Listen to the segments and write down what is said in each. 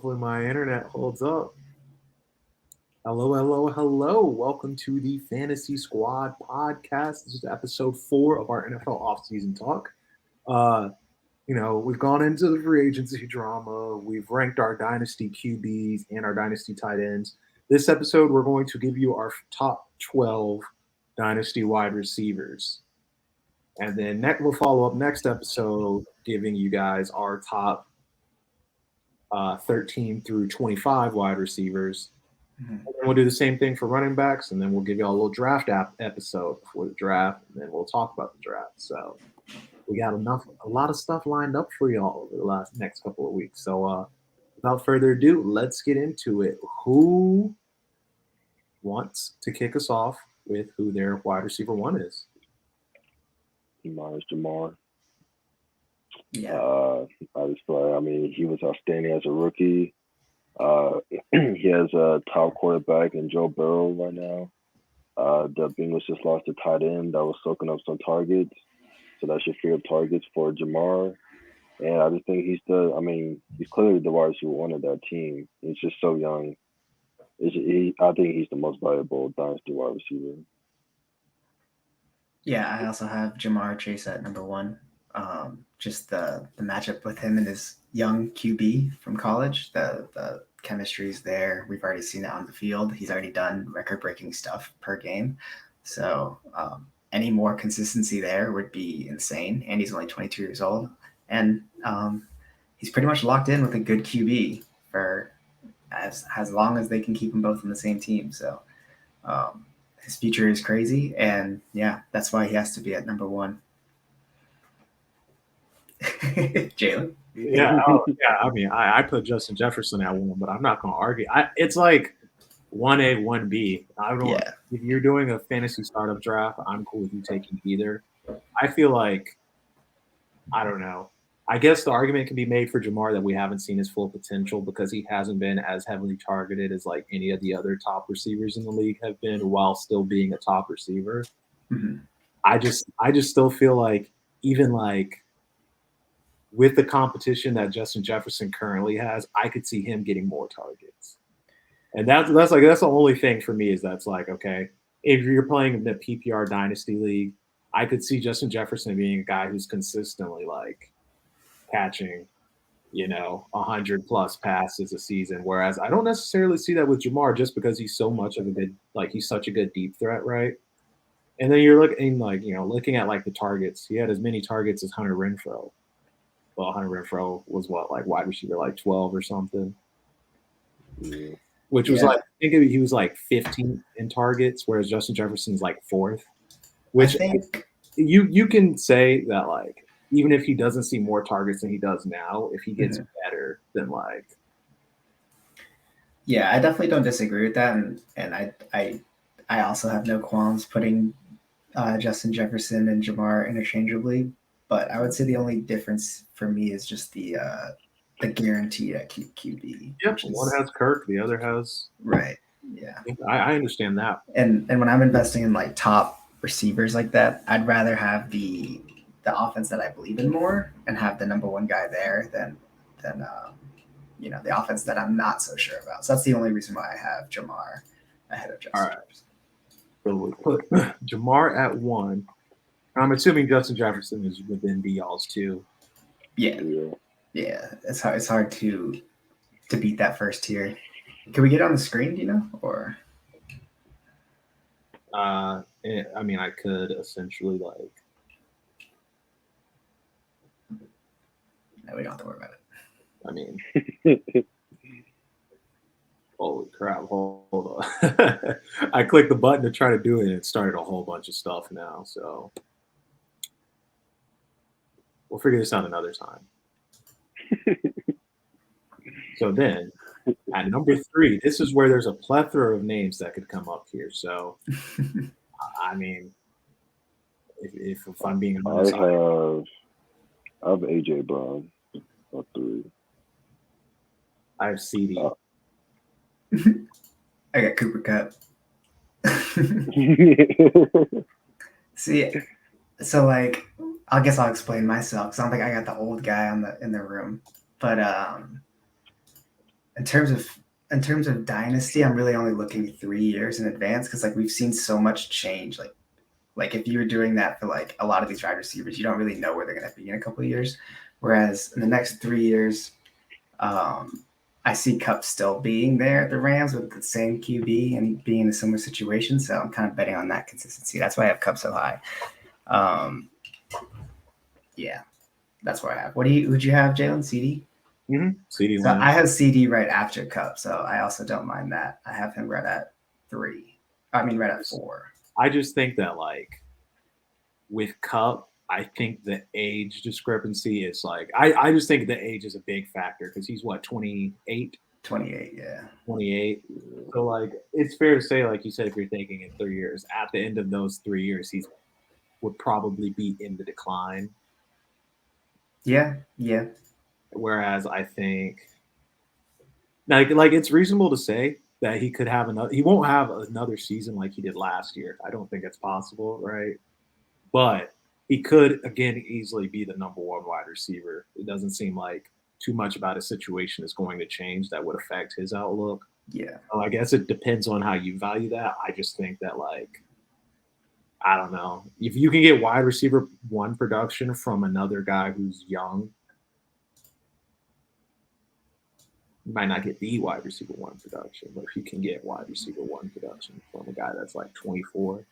Hopefully my internet holds up. Hello, hello, hello. Welcome to the Fantasy Squad podcast. This is episode 4 of our NFL offseason talk. Uh, we've gone into the free agency drama. We've ranked our dynasty QBs and our dynasty tight ends. This episode, we're going to give you our top 12 dynasty wide receivers. And then we'll follow up next episode giving you guys our top 13 through 25 wide receivers. And then we'll do the same thing for running backs, and then we'll give you all a little draft episode before the draft, and then we'll talk about the draft. So we got a lot of stuff lined up for y'all over the next couple of weeks. So without further ado, let's get into it. Who wants to kick us off with who their wide receiver one is? Mine is Jamar. Yeah. I just feel like, he was outstanding as a rookie. He has a top quarterback in Joe Burrow right now. The Bengals just lost a tight end that was soaking up some targets, so that should free up targets for Jamar. And I just think he's clearly the wide receiver one of that team. He's just so young. I think he's the most valuable dynasty wide receiver. Yeah, I also have Jamar Chase at number 1. Just the matchup with him and his young QB from college, the chemistry is there. We've already seen it on the field. He's already done record-breaking stuff per game. So any more consistency there would be insane. And he's only 22 years old. And he's pretty much locked in with a good QB for as long as they can keep them both on the same team. So his future is crazy. And, yeah, that's why he has to be at number 1. Jalen? Yeah. I put Justin Jefferson at 1, but I'm not going to argue. It's like 1A, 1B. I don't know. Yeah. If you're doing a fantasy startup draft, I'm cool with you taking either. I feel like, I don't know. I guess the argument can be made for Jamar that we haven't seen his full potential because he hasn't been as heavily targeted as like any of the other top receivers in the league have been while still being a top receiver. Mm-hmm. I just still feel like even like with the competition that Justin Jefferson currently has, I could see him getting more targets. And that's the only thing for me is that's like, okay, if you're playing in the PPR dynasty league, I could see Justin Jefferson being a guy who's consistently like catching, 100 plus passes a season. Whereas I don't necessarily see that with Jamar just because he's so much of a good, like he's such a good deep threat, right? And then you're looking at like the targets. He had as many targets as Hunter Renfrow. Well, Hunter Renfrow was like wide receiver like 12 or something. Yeah. Which was like, I think he was like 15 in targets, whereas Justin Jefferson's like 4th. Which I think you can say that like even if he doesn't see more targets than he does now, if he gets better, then like. Yeah, I definitely don't disagree with that, and I also have no qualms putting Justin Jefferson and Jamar interchangeably. But I would say the only difference for me is just the guarantee at QB. Yep, one has Kirk, the other has right. Yeah, I understand that. And when I'm investing in like top receivers like that, I'd rather have the offense that I believe in more and have the number 1 guy there than the offense that I'm not so sure about. So that's the only reason why I have Jamar ahead of Justin Jefferson. So we put Jamar at 1. I'm assuming Justin Jefferson is within y'all's too. Yeah. It's hard to beat that first tier. Can we get on the screen? Do you know, or? I could essentially like. No, we don't have to worry about it. I mean, holy crap! Hold on. I clicked the button to try to do it, and it started a whole bunch of stuff now. So. We'll figure this out another time. So then, at number 3, this is where there's a plethora of names that could come up here. So, I mean, if I'm being honest, I have AJ Brown at 3. I have CD. I got Cooper Kupp. See, so like. I guess I'll explain myself because I don't think I got the old guy in the room. But in In terms of dynasty, I'm really only looking 3 years in advance because like we've seen so much change. Like if you were doing that for like a lot of these wide receivers, you don't really know where they're going to be in a couple of years. Whereas in the next 3 years, I see Cup still being there at the Rams with the same QB and being in a similar situation. So I'm kind of betting on that consistency. That's why I have Cup so high. Yeah, that's where I have. Who'd you have, Jalen? CD? CD So Lamb. I have CD right after Cup, so I also don't mind that. I have him right at 3. Right at 4. I just think that like with Cup, I think the age discrepancy is like I just think the age is a big factor because he's what 28. 28, yeah. 28. So like it's fair to say, like you said, if you're thinking in 3 years, at the end of those 3 years, he would probably be in the decline. Yeah. Whereas I think like it's reasonable to say that he could have another. He won't have another season like he did last year. I don't think it's possible, right? But he could again easily be the number one wide receiver. It doesn't seem like too much about his situation is going to change that would affect his outlook. Yeah. So I guess it depends on how you value that. I just think that like I don't know if you can get wide receiver 1 production from another guy who's young. You might not get the wide receiver 1 production, but if you can get wide receiver 1 production from a guy that's like 24.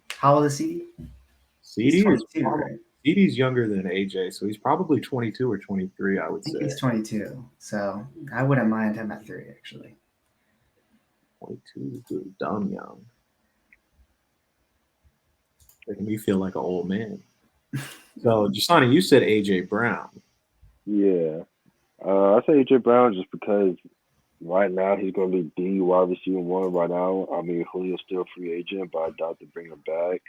How old is CD? CD is right? CD's younger than AJ, so he's probably 22 or 23, I would say. He's 22, so I wouldn't mind him at 3, actually. 22 is dumb young. Making me feel like an old man. So, Jasani, you said AJ Brown. Yeah. I say AJ Brown just because right now he's going to be the wide receiver 1 right now. I mean, Julio's still a free agent, but I doubt to bring him back.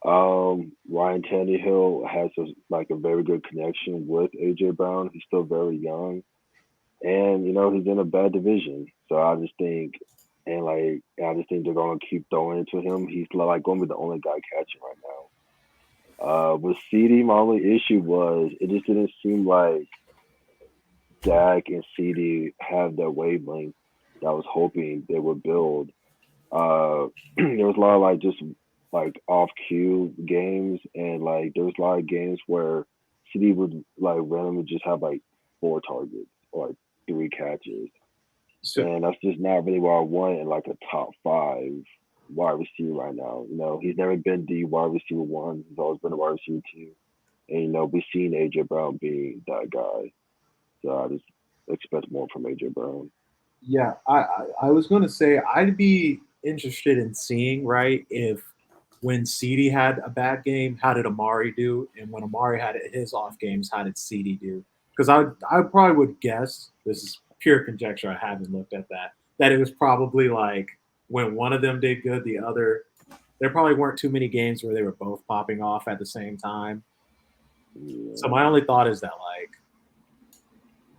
Ryan Tannehill has a very good connection with AJ Brown. He's still very young, and he's in a bad division. So I just think they're gonna keep throwing it to him. He's like gonna be the only guy catching right now. With CD, my only issue was it just didn't seem like Dak and CD have that wavelength that I was hoping they would build. There was a lot of just off cue games, and there was a lot of games where CD would randomly just have 4 targets or 3 catches. And that's just not really what I want in a top 5 wide receiver right now. He's never been the wide receiver 1. He's always been a wide receiver 2. And we've seen AJ Brown being that guy. So I just expect more from AJ Brown. Yeah, I was going to say I'd be interested in seeing, right, if when CD had a bad game, how did Amari do? And when Amari had his off games, how did CD do? Because I probably would guess, this is pure conjecture, I haven't looked at that it was probably when one of them did good, the other, there probably weren't too many games where they were both popping off at the same time. Yeah. So my only thought is that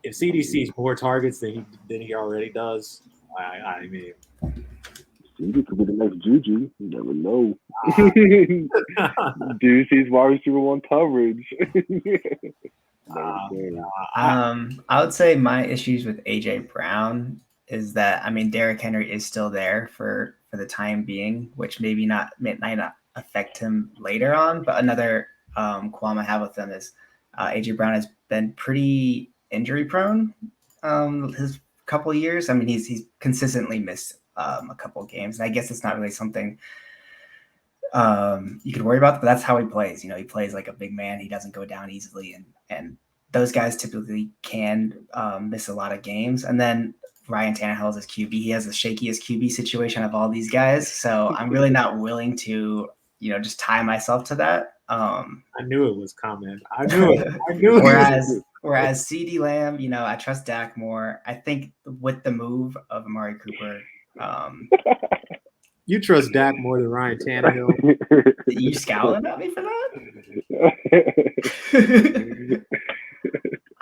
if CD sees more targets than he already does, I mean, CD could be the next Juju. You never know. Dude sees wide receiver 1 coverage. I would say my issues with AJ Brown is that Derrick Henry is still there for the time being, which might not affect him later on. But another qualm I have with him is AJ Brown has been pretty injury prone his couple of years. He's consistently missed a couple of games. And I guess it's not really something you could worry about, but that's how he plays. He plays like a big man. He doesn't go down easily, and those guys typically can miss a lot of games. And then Ryan Tannehill is his QB. He has the shakiest QB situation of all these guys. So I'm really not willing to, just tie myself to that. I knew it was coming. I knew it. Whereas CD Lamb, I trust Dak more. I think with the move of Amari Cooper, you trust Dak more than Ryan Tannehill. You scowling at me for that?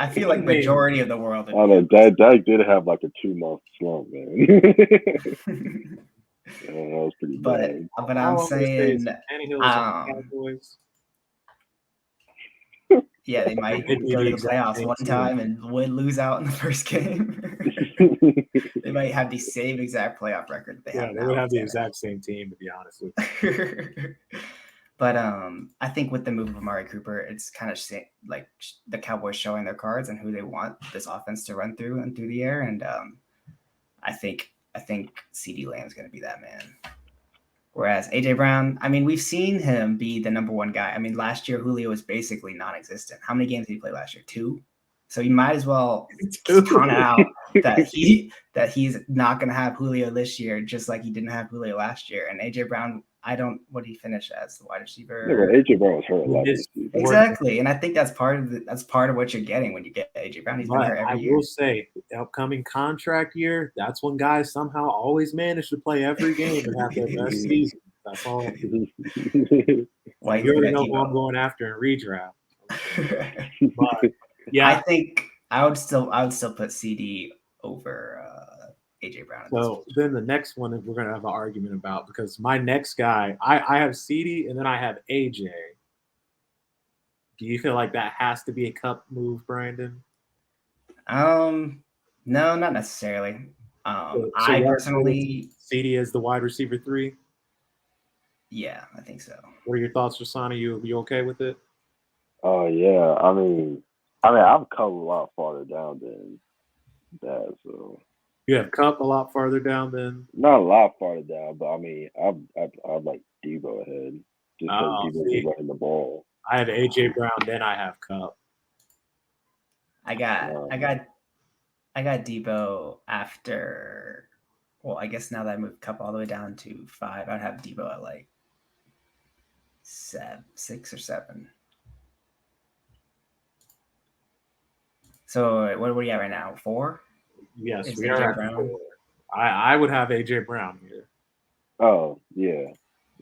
I feel like majority of the world. I don't know. Dak did have a 2-month slump, man. That was pretty bad. But I'm saying, Yeah, they might They'd be go the to the exact playoffs same one team. time and lose out in the first game. They might have the same exact playoff record that they have now. They would have the Damn it. exact same team, to be honest with you. But I think with the move of Amari Cooper, it's kind of like the Cowboys showing their cards and who they want this offense to run through and through the air. And I think CeeDee Lamb's going to be that man. Whereas AJ Brown, I mean, we've seen him be the number one guy. I mean, last year Julio was basically non-existent. How many games did he play last year? 2. So you might as well count out that he's not going to have Julio this year, just like he didn't have Julio last year. And AJ Brown, what did he finish as the wide receiver? Yeah, but AJ Brown was hurt a lot this season. Exactly, and I think that's part of what you're getting when you get AJ Brown. He's been hurt every year. I will say, the upcoming contract year, that's when guys somehow always manage to play every game and have their best season. That's all. You already know who I'm going after in redraft. But yeah, I think I would still put CD over AJ Brown. So then the next one we're going to have an argument about, because my next guy, I have CD and then I have AJ. Do you feel like that has to be a Cup move, Brandon? No, not necessarily. So I personally CD as the wide receiver 3. Yeah, I think so. What are your thoughts, Rasana? You okay with it? Oh yeah, I mean, I've come a lot farther down than that. So you have Cup a lot farther down than. Not a lot farther down, but I mean, I'd like Debo ahead just because Debo's been running the ball. I have AJ Brown, then I have Cup. I got Debo after. Well, I guess now that I moved Cup all the way down to 5, I'd have Debo at like 6 or 7. So what are you at right now? 4? Yes, we are at 4. I would have AJ Brown here. Oh yeah.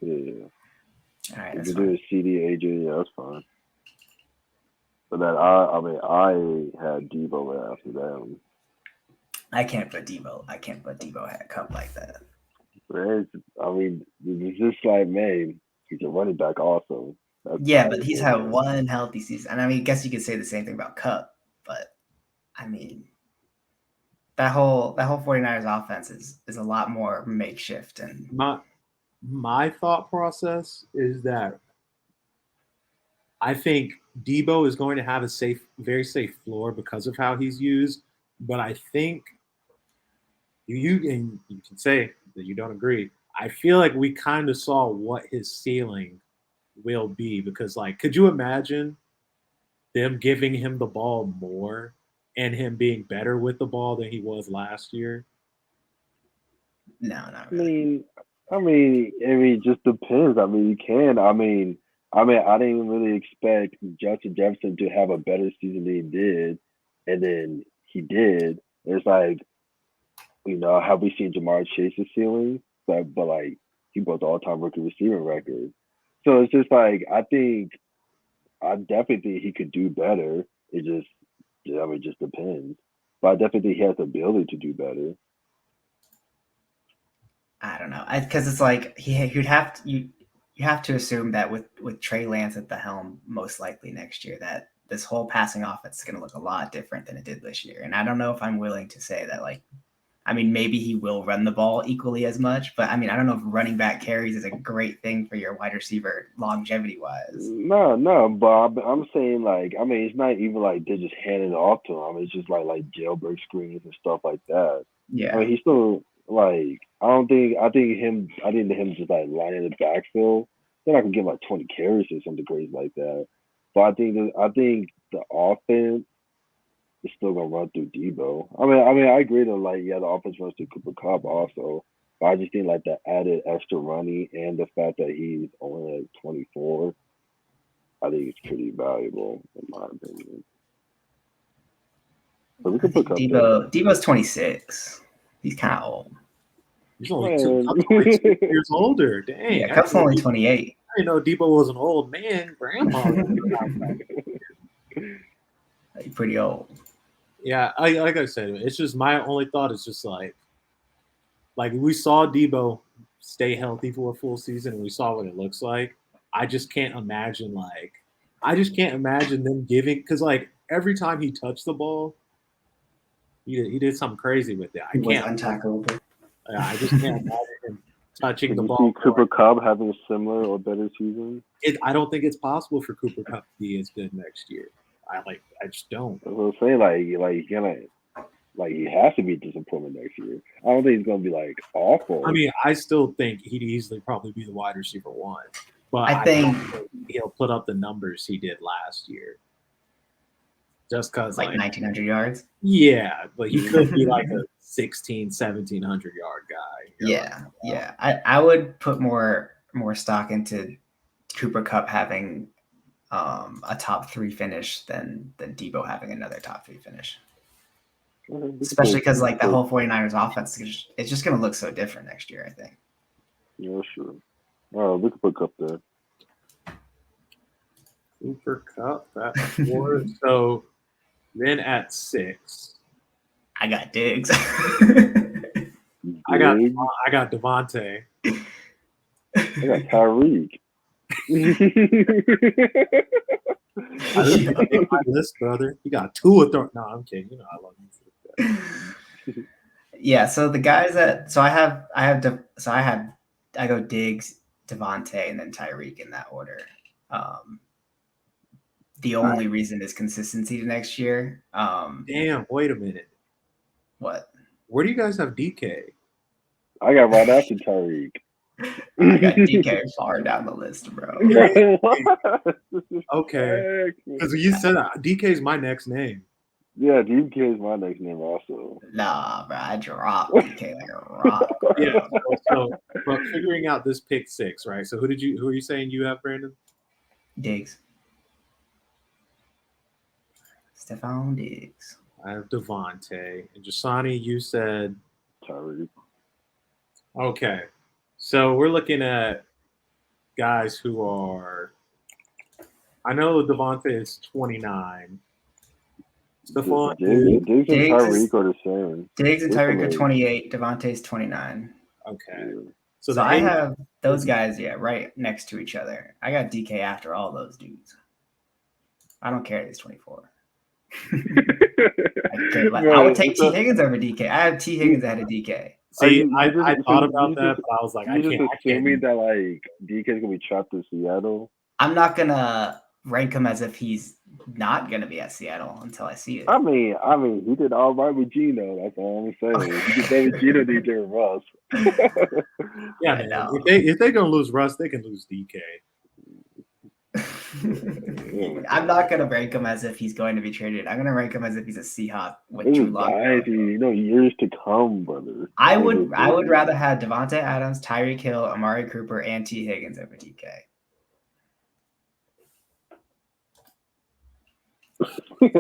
All right, if you do a CD AJ, yeah, that's fine. But then I had Debo right after them. I can't put Debo at Cup like that. Right? I mean, it's just like, man, he's a running back also. Yeah, but he's had one healthy season. And I mean, I guess you could say the same thing about Cup, but I mean, that whole 49ers offense is a lot more makeshift. And my thought process is that I think Debo is going to have a very safe floor because of how he's used, but I think you can say that you don't agree. I feel like we kind of saw what his ceiling will be, because, like, could you imagine them giving him the ball more and him being better with the ball than he was last year? No, not really. I mean, it just depends. I mean, you can. I didn't really expect Justin Jefferson to have a better season than he did, and then he did. It's like, have we seen Jamar Chase's ceiling? But like, he broke the all-time rookie receiving record. So it's just like, I definitely think he could do better. It just depends. But I definitely think he has the ability to do better. I don't know, because it's like you have to assume that with Trey Lance at the helm, most likely next year, that this whole passing offense is going to look a lot different than it did this year. And I don't know if I'm willing to say that, like, I mean, maybe he will run the ball equally as much, but I mean, I don't know if running back carries is a great thing for your wide receiver longevity-wise. No, but I'm saying, like, I mean, it's not even like they're just handing it off to him. It's just like jailbreak screens and stuff like that. Yeah. I mean, he's still, like, I think him just like lining the backfield, they're not gonna give like 20 carries or something crazy like that. But I think the offense is still gonna run through Debo. I mean, I agree that, like, yeah, the offense runs through Cooper Kupp also, but I just think, like, the added extra running and the fact that he's only like 24, I think it's pretty valuable in my opinion. So we can put Kupp Debo's 26. He's kind of old. He's only 2 years older. Dang. Yeah, Kupp's only 28. I didn't know Debo was an old man. Grandpa. He's pretty old. Yeah, like I said, it's just my only thought is just like we saw Debo stay healthy for a full season and we saw what it looks like. I just can't imagine, like, I just can't imagine them giving because like every time he touched the ball, he did something crazy with it. He was untackleable. I just can't imagine him touching Can the you ball. see Cooper Kupp having a similar or better season? I don't think it's possible for Cooper Cup to be as good next year. I just don't. That's what I'm saying. He has to be a disappointment next year. I don't think he's gonna be like awful. I mean, I still think he'd easily probably be the wide receiver one, but I think don't think he'll put up the numbers he did last year. Just because, like 1,900 yards. Yeah, but he could be like a 1,700 yard guy. Yeah. I would put more stock into Cooper Kupp having a top 3 finish than Debo having another top 3 finish. Especially because like the whole 49ers offense, it's just going to look so different next year, I think. Yeah, sure. Oh, we could put Kupp there. Cooper Kupp at 4. So then at 6, I got Diggs. I got Devontae. I got Tyreek. I didn't make my list, brother. You got 2 of them. No, I'm kidding. You know I love you. Yeah, so the guys that I go Diggs, Devontae, and then Tyreek in that order. The only reason is consistency to next year. Damn, wait a minute. What? Where do you guys have DK? I got right after Tyreek. I got DK far down the list, bro. Okay, because you said DK is my next name. Yeah, DK is my next name also. Nah, bro, I dropped DK like a rock. Yeah, but figuring out this pick 6, right? So who are you saying you have, Brandon? Diggs. Stephon Diggs. I have Devontae. And Jasani, you said Tyreek. Okay. So we're looking at guys who are I know Devontae is 29. Stephon Diggs and Tyreek are the same. Diggs and Tyreek are 28. Devontae's 29. Okay. Yeah. So I have those guys, right next to each other. I got DK after all those dudes. I don't care. He's 24. I would take T. Higgins over DK. I have T. Higgins ahead of DK. See, I thought about that, but I was like, I can't. Assuming that like DK's gonna be trapped in Seattle. I'm not gonna rank him as if he's not gonna be at Seattle until I see it. I mean, he did all right with Geno. That's all I'm saying. He did better with Geno than he did with Russ. Yeah, man. If they're gonna lose Russ, they can lose DK. I'm not gonna rank him as if he's going to be traded. I'm gonna rank him as if he's a Seahawk with Drew Lock. Years to come, brother. I would rather have Devontae Adams, Tyreek Hill, Amari Cooper, and T. Higgins over DK.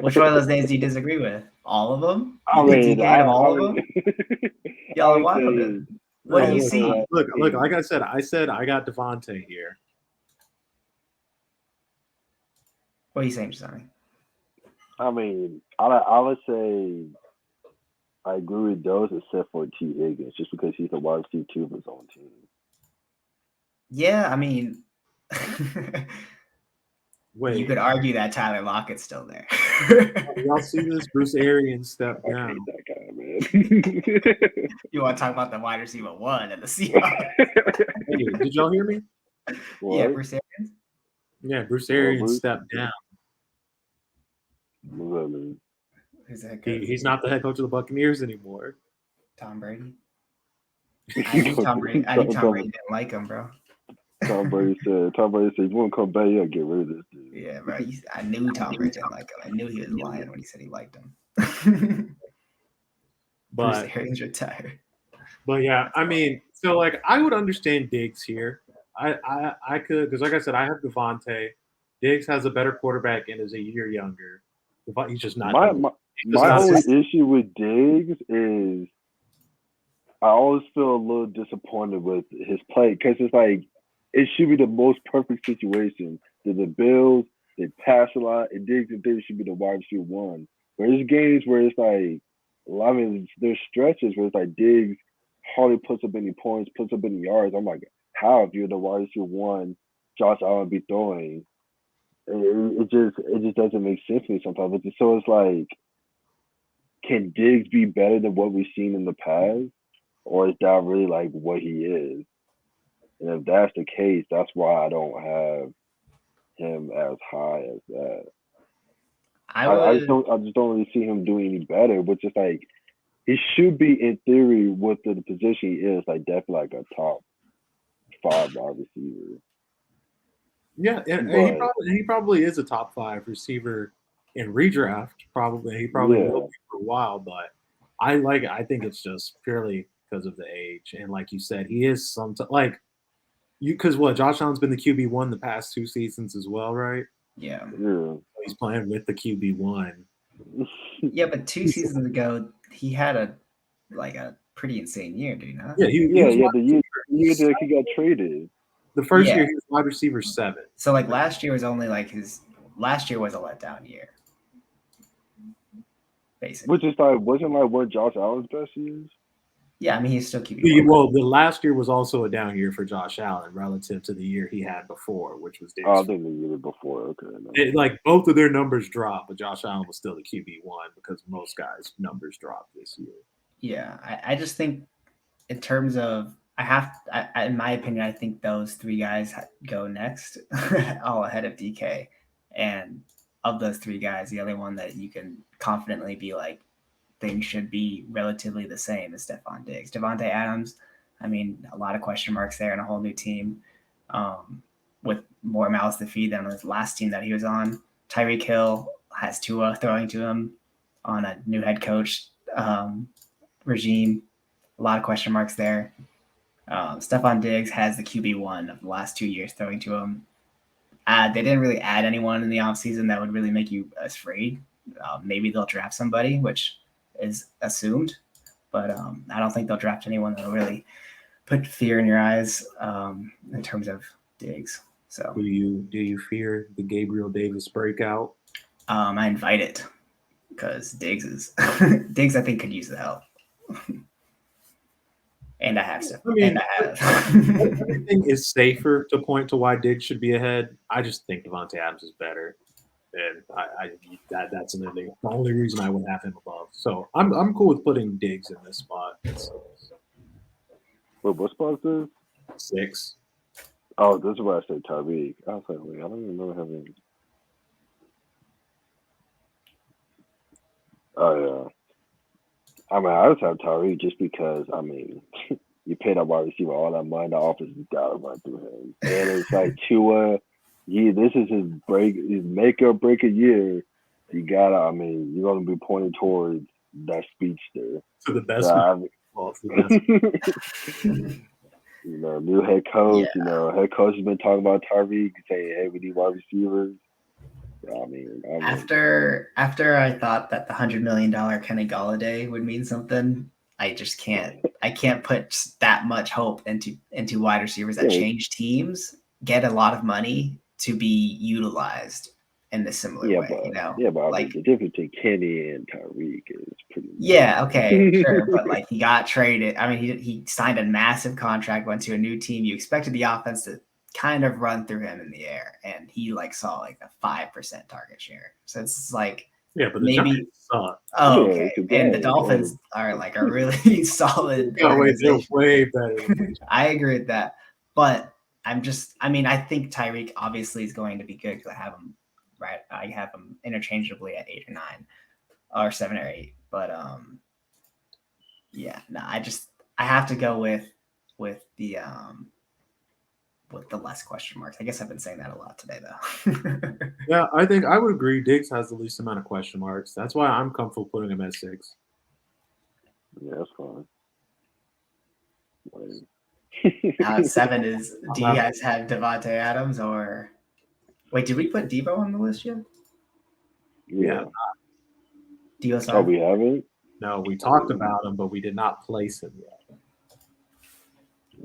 Which one of those names do you disagree with? All of them? I mean, all of them? Y'all are wild. What do you see? Look, like I said I got Devontae here. What are you saying, Sonny? I mean, I would say I agree with those except for T. Higgins, just because he's a wide receiver too of his own team. Yeah, I mean, Wait, you could argue that Tyler Lockett's still there. Y'all see this? Bruce Arians step down. I hate that guy, man. You want to talk about the wide receiver 1 and the Seahawks? Hey, did y'all hear me? What? Yeah, Bruce Arians. Yeah, Bruce Arians stepped down. What does that mean? He's not the head coach of the Buccaneers anymore. Tom Brady. I knew Tom Brady didn't like him, bro. Tom Brady said, you want to come back? You got to get rid of this dude. Yeah, bro. I knew Tom Brady didn't like him. I knew he was lying when he said he liked him. But Bruce Arians retired. But yeah, I mean, so like I would understand Diggs here. I could, because like I said, I have Devontae. Diggs has a better quarterback and is a year younger. He's just not. My only issue with Diggs is I always feel a little disappointed with his play because it's like it should be the most perfect situation. The Bills, they pass a lot, and Diggs should be the wide receiver 1. But there's games where it's like, I mean, there's stretches where it's like Diggs hardly puts up any points, puts up any yards. I'm like, how if you're the wide receiver 1, Josh Allen be throwing it just doesn't make sense to me sometimes. So it's like, can Diggs be better than what we've seen in the past, or is that really like what he is? And if that's the case, that's why I don't have him as high as that. I just don't really see him doing any better. But just like he should be in theory with the position he is, like definitely like a top 5 wide receiver. Yeah, and he probably is a top 5 receiver in redraft. He probably will be for a while, but I think it's just purely because of the age, and like you said, he is like you because what Josh Allen's been the QB1 the past 2 seasons as well, right? Yeah. He's playing with the QB1. Yeah, but 2 seasons ago he had a pretty insane year, did he not? Yeah, the year that he got traded. The first year he was wide receiver 7. So like last year was only like last year was a letdown year. Basically. Which is like wasn't like what Josh Allen's best years? Yeah, I mean he's still QB1. Well, the last year was also a down year for Josh Allen relative to the year he had before, which was I think the year before. Okay. No. Like both of their numbers dropped, but Josh Allen was still the QB1 because most guys' numbers dropped this year. Yeah, I just think in terms of in my opinion, I think those 3 guys go next, all ahead of DK. And of those 3 guys, the only one that you can confidently be like, things should be relatively the same as Stephon Diggs. Devontae Adams, I mean, a lot of question marks there and a whole new team with more mouths to feed than his last team that he was on. Tyreek Hill has Tua throwing to him on a new head coach regime. A lot of question marks there. Stephon Diggs has the QB1 of the last 2 years throwing to him. They didn't really add anyone in the offseason that would really make you afraid. Maybe they'll draft somebody, which is assumed, but I don't think they'll draft anyone that will really put fear in your eyes in terms of Diggs. So, do you fear the Gabriel Davis breakout? I invite it because Diggs I think could use the help. And I have stuff. Everything is safer to point to why Diggs should be ahead. I just think Devontae Adams is better, and that's the only reason I would have him above. So I'm cool with putting Diggs in this spot. What spot is this? 6. Oh, this is where I said Tyreek. I was like, wait, I don't even remember having. Oh yeah. I mean, I just have Tyreek just because, I mean, you pay that wide receiver all that money, the offense has got to run through him. And it's like Tua, this is his make or break a year. You got to, I mean, you're going to be pointing towards that speedster. To the best. New head coach, head coach has been talking about Tyreek, saying, hey, we need wide receivers. I mean, after I thought that the $100 million Kenny Golladay would mean something, I just can't. I can't put that much hope into wide receivers that change teams, get a lot of money to be utilized in a similar way. But like the difference between Kenny and Tyreek is pretty. Yeah, okay, sure, but like he got traded. I mean, he signed a massive contract, went to a new team. You expected the offense to kind of run through him in the air, and he saw like a 5% target share. So it's like but maybe. Okay, and the Dolphins are like a really solid. They're way better. I agree with that, but I think Tyreek obviously is going to be good because I have him right. I have him interchangeably at 8 or 9, or 7 or 8. But I have to go with the less question marks. I guess I've been saying that a lot today, though. Yeah, I think I would agree. Diggs has the least amount of question marks. That's why I'm comfortable putting him at 6. Yeah, that's fine. Now 7 is. Do you guys have Devontae Adams or? Wait, did we put Debo on the list yet? Yeah. Debo. Oh, we haven't. No, we talked about him, but we did not place him yet.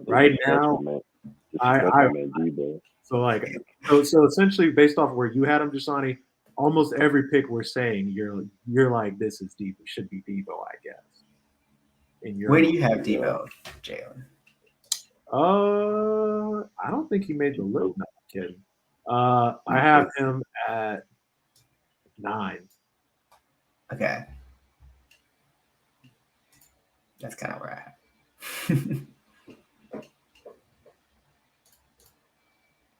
Right now, so essentially based off of where you had him, Jasani, almost every pick we're saying you're like this is Debo, should be Debo, I guess. Where do you have Debo, Jalen? I don't think he made the list. No, I'm kidding. I have him at 9. Okay. That's kind of where I have.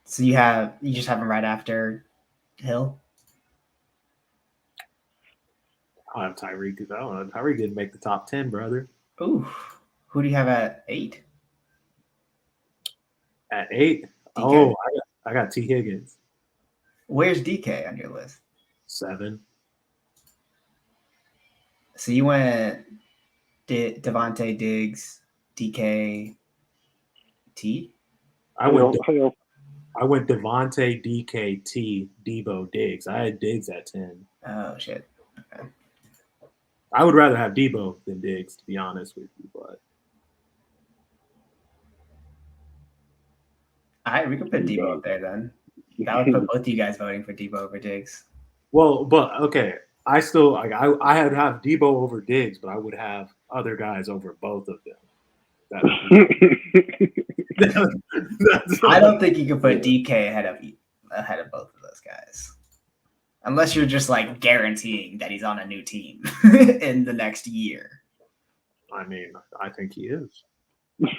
So you just have him right after Hill? I have Tyreek because I don't know. Tyreek didn't make the top 10, brother. Ooh. Who do you have at 8? At 8, DK? oh, I got T. Higgins. Where's DK on your list? 7. So you went Devontae Diggs, DK, T? I went Devontae, DK, T, Debo, Diggs. I had Diggs at 10. Oh, shit. Okay. I would rather have Debo than Diggs, to be honest with you. But All right, we can put Debo up there then. That would put both of you guys voting for Debo over Diggs. well, but okay. I still like I would have Debo over Diggs, but I would have other guys over both of them. I don't think you can put DK ahead of both of those guys, unless you're just like guaranteeing that he's on a new team in the next year. I mean, I think he is.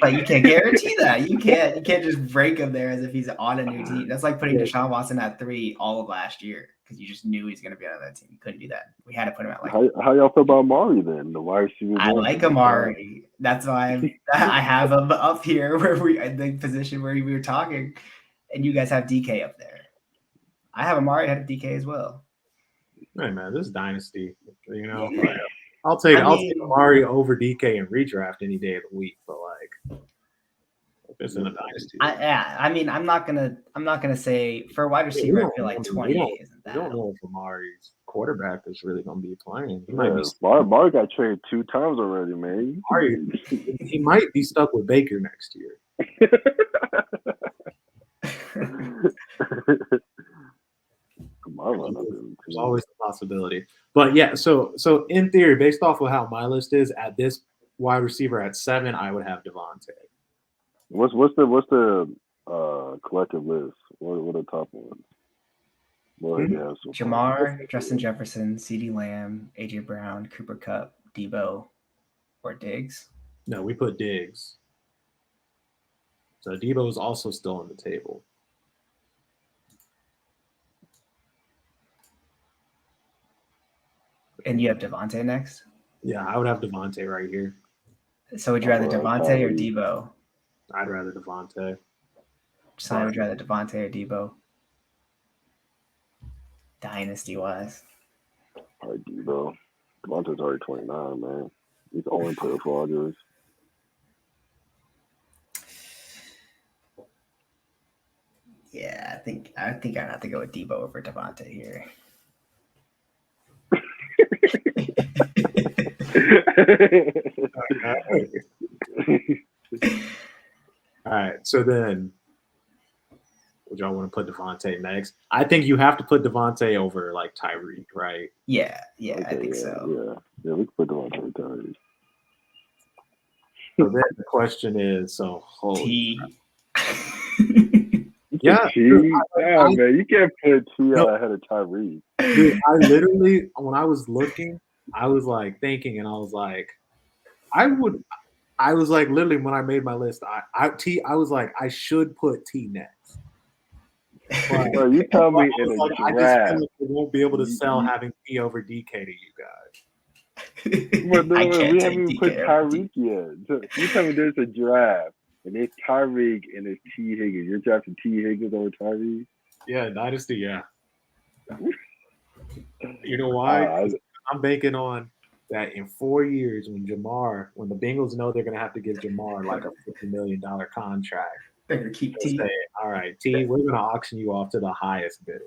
But you can't guarantee that. You can't just break him there as if he's on a new team. That's like putting Deshaun Watson at 3 all of last year because you just knew he's going to be on that team. You couldn't do that. We had to put him at like. How y'all feel about Amari then? The wide receiver. I like Amari. That's why I have him up here where the position where we were talking, and you guys have DK up there. I have Amari ahead of DK as well. Hey man, this is dynasty. You know, Yeah. I'll take Amari over DK and redraft any day of the week. But like, if it's in a dynasty, I mean, I'm not gonna say for a wide receiver. I feel like 28 isn't that. I don't know if Amari's quarterback is really going to be playing. He might be. Amari got traded 2 times already, man. He might be stuck with Baker next year. There's always a possibility. But yeah, so in theory, based off of how my list is, at this wide receiver at 7, I would have Devontae. What's the collective list? What are the top ones? Jamar, Justin Jefferson, CeeDee Lamb, AJ Brown, Cooper Kupp, Debo, or Diggs? No, we put Diggs. So Debo is also still on the table. And you have Devontae next? Yeah, I would have Devontae right here. So would you rather Devontae or Debo? I'd rather Devontae. So I would rather Devontae or Debo. Dynasty-wise. All right, Debo. Devontae's already 29, man. He's the only player for Rodgers. Yeah, I think I'd have to go with Debo over Devontae here. All right, so then would y'all want to put Devontae next? I think you have to put Devontae over like Tyreek, right? Yeah, okay, I think so. Yeah, we can put Devontae over Tyreek. So then the question is, T. Yeah, man, you can't put T ahead of Tyreek. Dude, I literally, when I was looking, I was like thinking, and I was like, literally when I made my list, I was like, I should put T next. But bro, you tell me in a draft, I just feel like we won't be able to sell having T over DK to you guys. But no, we haven't even put Tyreek yet. You tell me there's a draft. And it's Tyreek and it's T. Higgins. You're drafting T. Higgins over Tyreek? Yeah, dynasty, yeah. You know why? I'm banking on that in 4 years when the Bengals know they're going to have to give Jamar like a $50 million contract. They're going to keep T. Say, all right, T, we're going to auction you off to the highest bidder.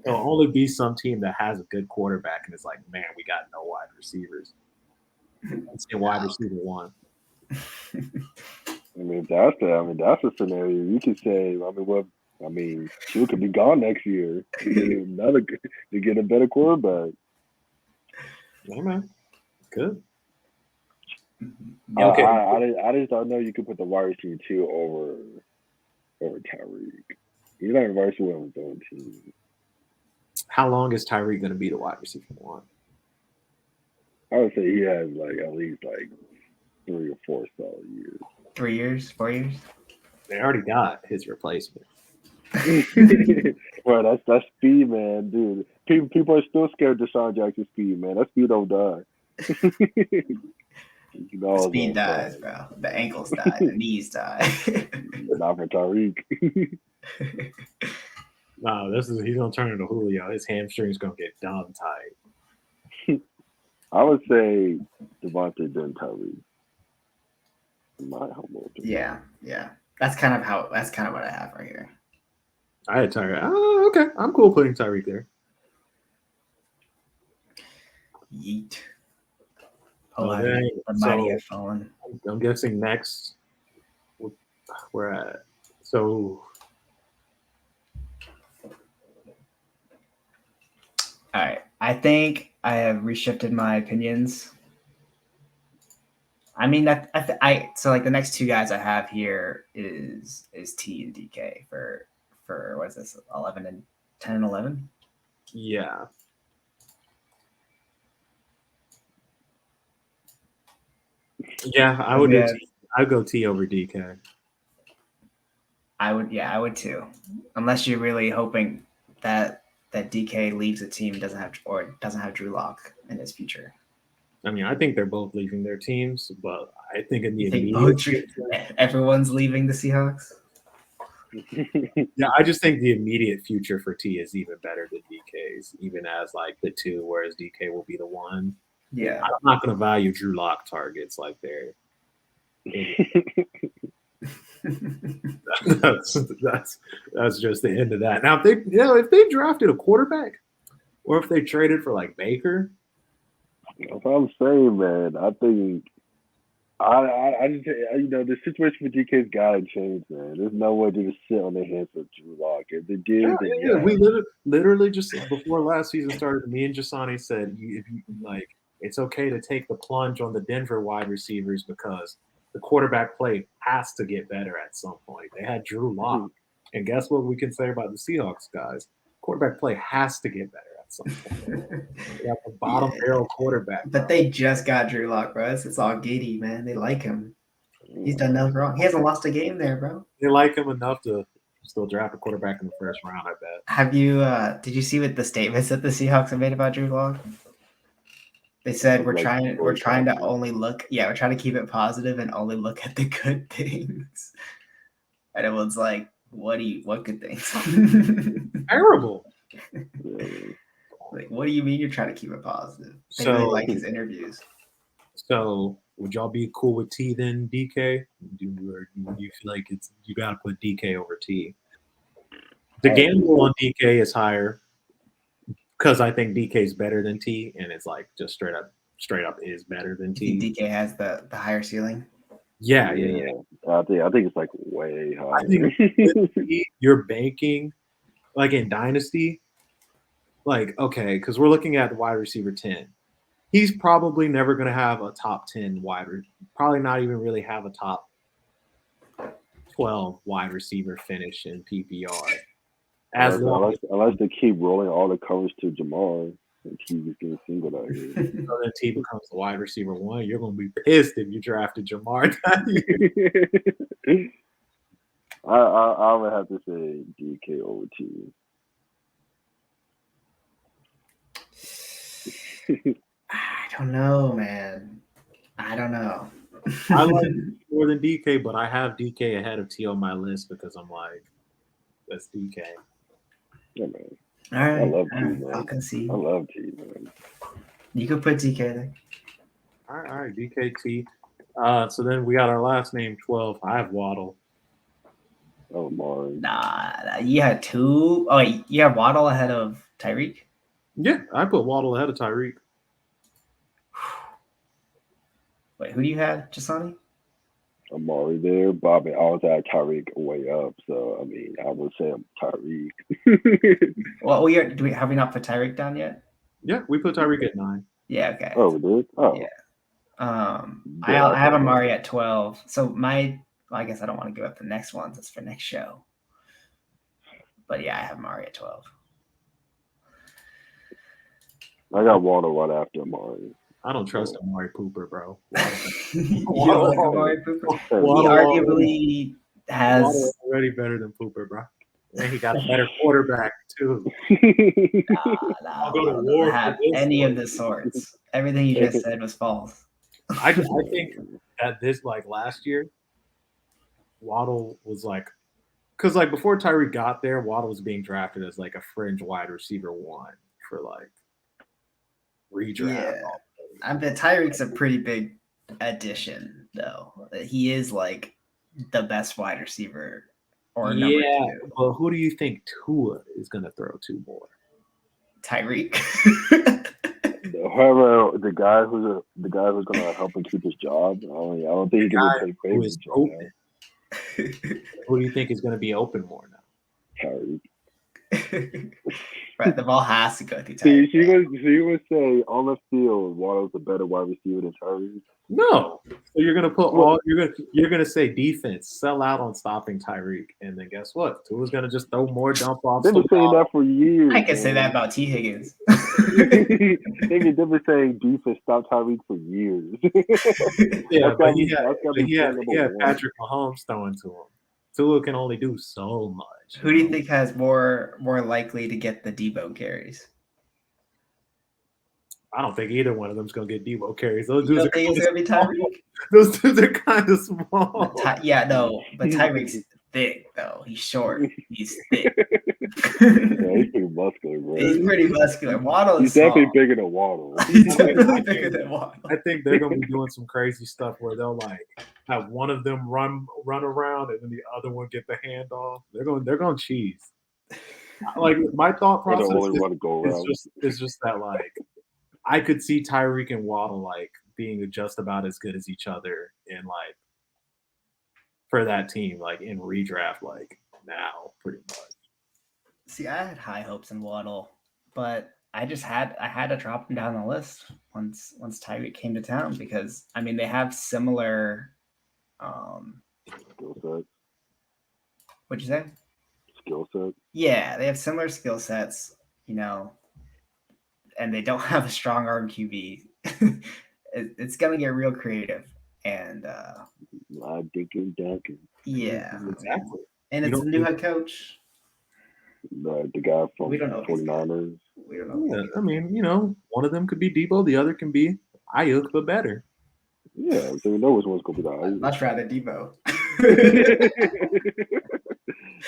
There'll only be some team that has a good quarterback and it's like, man, we got no wide receivers. Let's get wide receiver 1. I mean, that's a scenario. You could say, Q could be gone next year. To get a better quarterback. Yeah, man. Good. Okay. I just don't know you could put the wide receiver 2 over Tyreek. He's not advice well on his own team. How long is Tyreek going to be the wide receiver one? I would say he has like at least like 3 or 4 solid years. 3 years, 4 years. They already got his replacement. Bro, that's speed, man, dude. People are still scared of Deshaun Jackson's speed, man. That speed don't die. The speed dies, bro. The ankles die. The knees die. Not for Tyreek. No, he's gonna turn into Julio. His hamstring's gonna get dumb tight. I would say Devontae then Tyreek. My humble opinion. Yeah. That's kind of what I have right here. I had Tyreek. Oh, okay. I'm cool putting Tyreek there. Yeet. Okay, The mighty have fallen. I'm guessing next we're at. So all right. I think I have reshifted my opinions. I mean, so like the next two guys I have here is T and DK for what is this, 11 and 10 and 11? yeah. Yeah, I would do T. I'd go T over DK. I would too. Unless you're really hoping that DK leaves the team, doesn't have Drew Lock in his future. I mean, I think they're both leaving their teams, but I think in the immediate everyone's leaving the Seahawks. Yeah, I just think the immediate future for T is even better than DK's, even as like the 2, whereas DK will be the 1. Yeah, I'm not going to value Drew Lock targets like they're. that's just the end of that. Now, if they drafted a quarterback, or if they traded for like Baker, that's what I'm saying, man. I think I just the situation for DK's gotta change, man. There's no way to just sit on their hands with Drew Lock. If they did, yeah. We literally just before last season started, me and Jasani said, if you like, it's okay to take the plunge on the Denver wide receivers because the quarterback play has to get better at some point. They had Drew Lock, and guess what we can say about the Seahawks guys? Quarterback play has to get better at some point. They got the bottom barrel quarterback. But they just got Drew Lock, bro. It's all giddy, man. They like him. He's done nothing wrong. He hasn't lost a game there, bro. They like him enough to still draft a quarterback in the first round, I bet. Have you did you see what the statements that the Seahawks have made about Drew Lock? They said we're trying to only look, we're trying to keep it positive and only look at the good things. And everyone's like, what good things? Terrible. Like, what do you mean you're trying to keep it positive? They really like his interviews. So would y'all be cool with T then DK? Do you feel like you got to put DK over T? The gamble on DK is higher because I think DK is better than T, and it's like just straight up is better than T. You think DK has the higher ceiling? Yeah. I think it's like way higher. I think you're banking like in Dynasty, like okay, because we're looking at the wide receiver 10. He's probably never going to have a top 10 probably not even really have a top 12 wide receiver finish in PPR. Unless they keep rolling all the coverage to Jamar and T just getting singled out here. So then T becomes the wide receiver 1. You're going to be pissed if you drafted Jamar. I would have to say DK over T. I don't know, man. I don't know. I like more than DK, but I have DK ahead of T on my list because I'm like, that's DK. Yeah, man. All right. I love T, man. I can see. I love T, man. You could put DK there. All right, DK T. So then we got our last name, 12. I have Waddle. Oh, Mari. Nah, you had 2. Oh, wait, you have Waddle ahead of Tyreek? Yeah, I put Waddle ahead of Tyreek. Wait, who do you have, Jasani? Amari there, Bobby. I was at Tyreek way up, so I mean, I would say I'm Tyreek. Well, have we not put Tyreek down yet? Yeah, we put Tyreek at 9. Yeah, okay. Oh, we did? Oh. Yeah. I have Amari at 12. So I guess I don't want to give up the next ones. That's for next show. But yeah, I have Amari at 12. I got Waddle right after Amari. I don't trust Amari Cooper, bro. You don't like Amari Cooper? He arguably has. Waddle already better than Cooper, bro. And he got a better quarterback too. I'll go to Waddle war doesn't for have this any one. of the sorts. Everything you just said was false. I think at this like last year, Waddle was like, because like before Tyreek got there, Waddle was being drafted as like a fringe wide receiver one for like redraft. Yeah, I bet Tyreek's a pretty big addition, though. He is like the best wide receiver or number two. But who do you think Tua is going to throw to more? Tyreek. However, the guy who's going to help him keep his job, I don't think he can really play favorites right now. Who do you think is going to be open more now? Tyreek. Right, the ball has to go through Tyreek. You would say on the field, Waddle's a better wide receiver than Tyreek? No. So you're gonna put you're gonna say defense, sell out on stopping Tyreek, and then guess what? Tua's gonna just throw more dump offs. They've been saying that for years. I can say that about T. Higgins. They've been saying defense stop Tyreek for years. Yeah, but he had Patrick Mahomes throwing to him. Tua can only do so much. Who do you think has more likely to get the Debo carries? I don't think either one of them is going to get Debo carries. Those dudes are going to be Tyreek? Those dudes are kind of small. But Tyreek's thick, though. He's short. He's thick. Yeah, he's pretty muscular, bro. He's pretty muscular. Waddle He's definitely bigger than Waddle. He's definitely bigger than Waddle. I think they're going to be doing some crazy stuff where they'll like have one of them run around and then the other one get the handoff. They're going cheese. Like my thought process is just that like I could see Tyreek and Waddle like being just about as good as each other in like for that team, like in redraft, like now pretty much. See, I had high hopes in Waddle, but I had to drop him down the list once Tyreek came to town because I mean they have similar skill sets. What'd you say? Skill sets. Yeah, they have similar skill sets, you know, and they don't have a strong arm QB. It's gonna get real creative, and Dinkin Duncan. Yeah, exactly. And it's a new head coach. The guy from the 49ers. We don't know. Yeah, I mean, you know, one of them could be Debo, the other can be Ayuk, but better. Yeah, so we know which one's gonna be the Ayuk. Much rather Debo.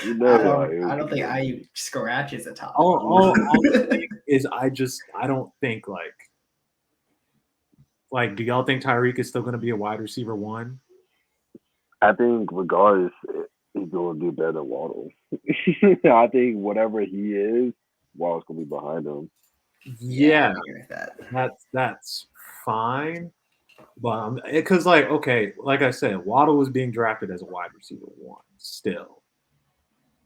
You know, I don't think Ayuk scratches the top. All I'm saying is I don't think like do y'all think Tyreek is still going to be a wide receiver one? I think regardless, he's going to do better than Waddle. I think whatever he is, Waddle's going to be behind him. Yeah, that's fine. But because like okay, like I said, Waddle was being drafted as a wide receiver one still.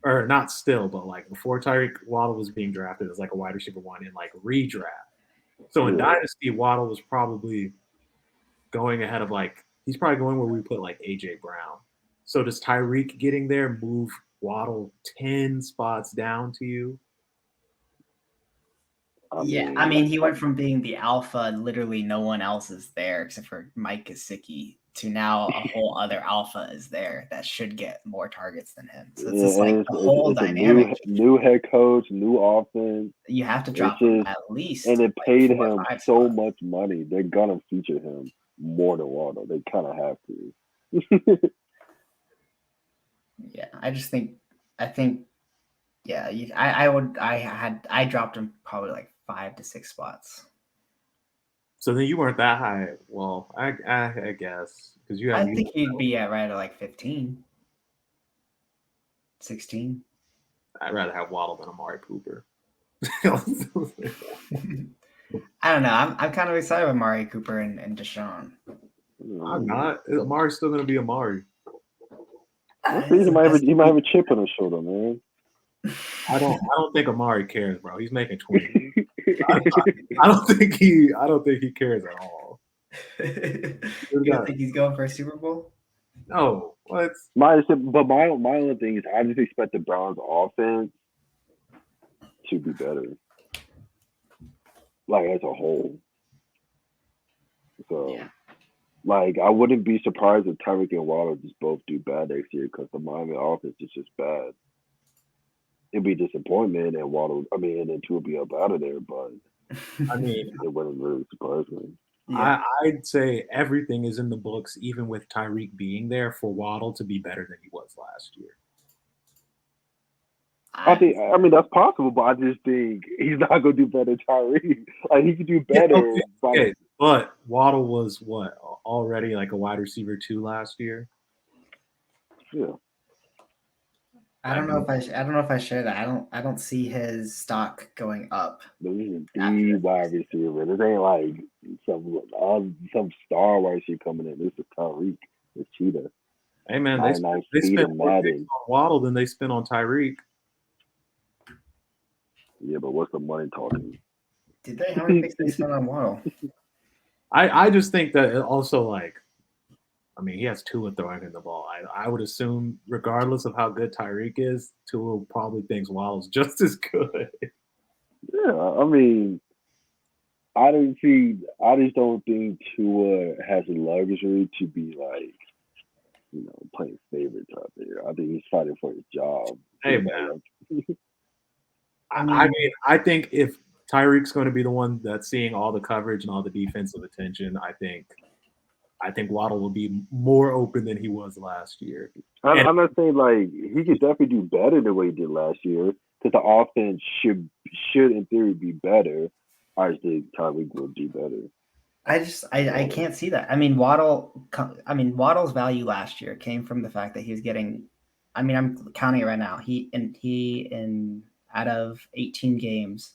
Or not still, but like before Tyreek, Waddle was being drafted as like a wide receiver one in like redraft. So in Dynasty, Waddle was probably going ahead of like he's probably going where we put like AJ Brown. So does Tyreek getting there move Waddle 10 spots down to you? I mean, he went from being the alpha, literally no one else is there except for Mike Gesicki, to now a whole other alpha is there that should get more targets than him. So it's just like the whole dynamic. New head coach, new offense. You have to drop him at least. And it paid him so much money. They're going to feature him more than Waddle. They kind of have to. Yeah, I dropped him probably like 5 to 6 spots. So then you weren't that high. Well, I guess because you. I think he'd be right at like 15, 16. I'd rather have Waddle than Amari Cooper. I don't know. I'm kind of excited with Amari Cooper and Deshaun. I'm not. Amari's still going to be Amari. He might have a chip on his shoulder, man. I don't think Amari cares, bro. He's making 20. I don't think he cares at all. You don't think he's going for a Super Bowl? No. What? My only thing is I just expect the Browns offense to be better, like as a whole. So, Yeah. like, I wouldn't be surprised if Tyreek and Waddle just both do bad next year because the Miami offense is just bad. It'd be disappointment, and and then Tua be up out of there, but I mean, it wouldn't really surprise me. Yeah. I'd say everything is in the books, even with Tyreek being there, for Waddle to be better than he was last year. I mean, that's possible, but I just think he's not gonna do better than Tyreek. Like he could do Yeah, better, okay, but Waddle was what already like a wide receiver 2 last year. Yeah. I don't know if I share that. I don't see his stock going up. This is the wide receiver. This ain't like some star wide receiver coming in. This is Tyreek, the cheetah. Hey man, they 99 spent speed and more picks Madden. on Waddle than they spent on Tyreek. Yeah, but what's the money talking? Did they? How many picks did they spend on Waddle? I just think that it also like, I mean, he has Tua throwing in the ball. I would assume, regardless of how good Tyreek is, Tua probably thinks Waddle's just as good. Yeah, I mean, I just don't think Tua has the luxury to be like, playing favorites out there. I think he's fighting for his job. Hey man, I mean, I think if Tyreek's going to be the one that's seeing all the coverage and all the defensive attention, I think Waddle will be more open than he was last year. I'm not saying like he could definitely do better than what he did last year because the offense should in theory be better. I just think Tyreek will do better. I can't see that. I mean, Waddle's value last year came from the fact that he was getting. I mean, I'm counting it right now. He out of 18 games,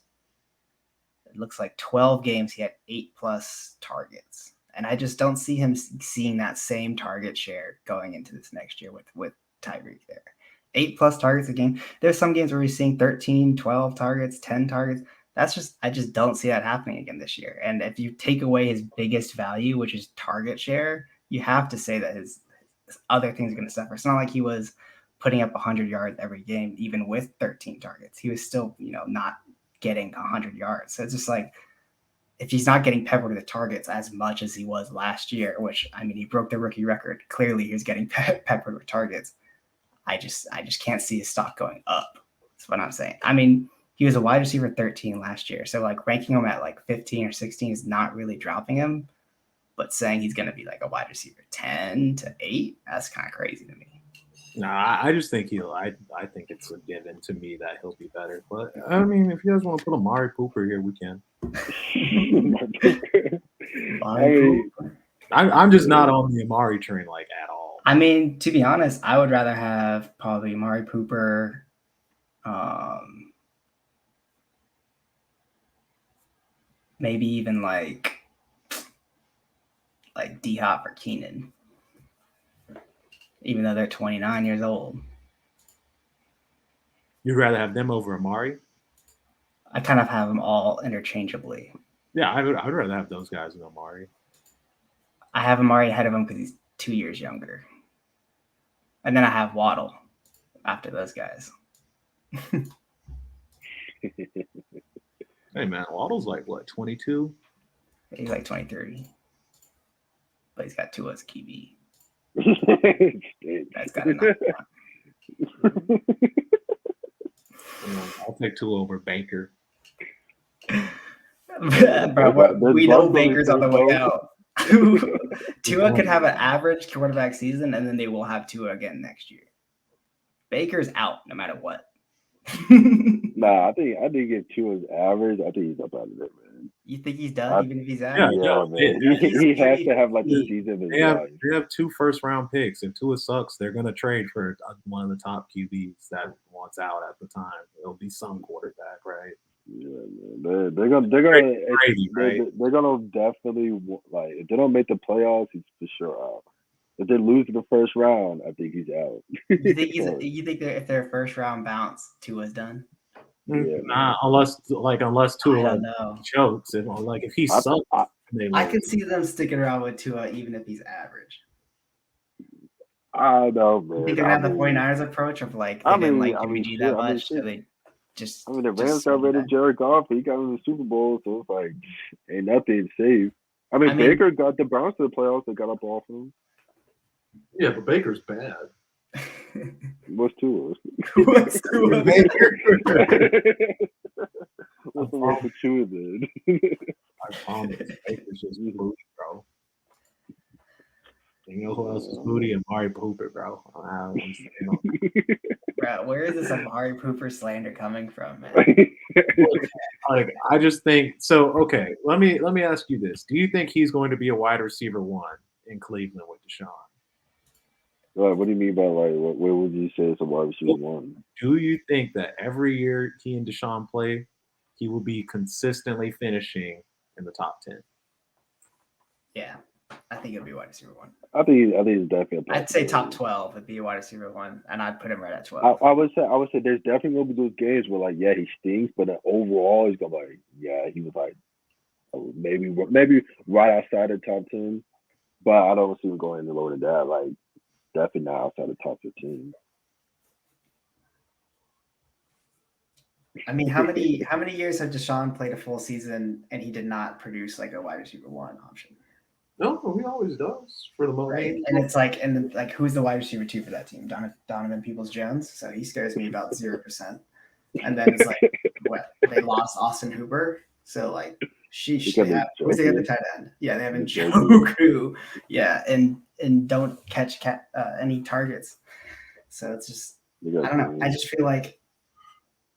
it looks like 12 games he had 8+ targets, and I just don't see him seeing that same target share going into this next year with Tyreek there. 8+ targets a game. There's some games where he's seeing 13, 12 targets, 10 targets. I just don't see that happening again this year. And if you take away his biggest value, which is target share, you have to say that his other things are going to suffer. It's not like he was putting up 100 yards every game, even with 13 targets. He was still, not getting 100 yards. So it's just like, if he's not getting peppered with targets as much as he was last year, which, I mean, he broke the rookie record. Clearly he was getting peppered with targets. I just can't see his stock going up. That's what I'm saying. I mean, he was a wide receiver 13 last year. So like ranking him at like 15 or 16 is not really dropping him, but saying he's going to be like a wide receiver 10 to 8, that's kind of crazy to me. Nah, I just think I think it's a given to me that he'll be better. But I mean, if you guys want to put Amari Cooper here, we can. I'm just not on the Amari train like at all. I mean, to be honest, I would rather have probably Amari Cooper, maybe even like D-Hop or Keenan, even though they're 29 years old. You'd rather have them over Amari? I kind of have them all interchangeably. Yeah, I would rather have those guys than Amari. I have Amari ahead of him because he's 2 years younger. And then I have Waddle after those guys. Hey, man, Waddle's like, what, 22? He's like 23. But he's got Tua as QB. That's got to I'll take Tua over Baker. Bro, we know Baker's on the way out. Tua could have an average quarterback season, and then they will have Tua again next year. Baker's out no matter what. Nah, I think if Tua's average, I think he's up out of there, man. You think he's done, even if he's average? Yeah, man. He has to have like the season of his life. They have 2 first-round picks. If Tua sucks, they're going to trade for one of the top QBs that wants out at the time. It'll be some quarterback, right? Yeah, man. They're gonna definitely like if they don't make the playoffs, he's for sure out. If they lose in the first round, I think he's out. You think if their first round bounce, Tua's done? Yeah, unless Tua chokes and if he sucks, I can see them sticking around with Tua even if he's average. I know, man. You think they're gonna have the 49ers approach of like they didn't like Jimmy G that much, so they Just I mean, the just Rams got so rid of bad. Jared Goff. He got in the Super Bowl, so it's like ain't nothing safe. I mean, I mean, Baker got the Browns to the playoffs. They got up off him. Yeah, but Baker's bad. What's Tua? what's Tua? What's the word for Tua then? I promise. Baker's just booty, bro. You know who else is booty? Amari Cooper, bro. Bro, where is this Amari Pooper slander coming from, man? Like, I just think so. Okay, let me ask you this: do you think he's going to be a wide receiver one in Cleveland with Deshaun? Right, what do you mean by like? Where would you say it's a wide receiver one? Do you think that every year he and Deshaun play, he will be consistently finishing in the top 10? Yeah, I think it'll be wide receiver one. I think it's definitely. I'd say top 12 would be a wide receiver one, and I'd put him right at 12. I would say there's definitely gonna be those games where like he stinks, but then overall he's gonna be like he was like maybe right outside the top 10, but I don't see him going any lower than that. Like definitely not outside the top 15. I mean, how many years have Deshaun played a full season and he did not produce like a wide receiver one option? No, he always does for the most. Right, and it's like, who's the wide receiver two for that team? Donovan Peoples-Jones. So he scares me about 0%. And then it's like, what, they lost Austin Hooper. So like, sheesh. Who's the other tight end? Yeah, they have Njoku. Yeah, and don't catch any targets. So it's just, I don't know. I just feel like,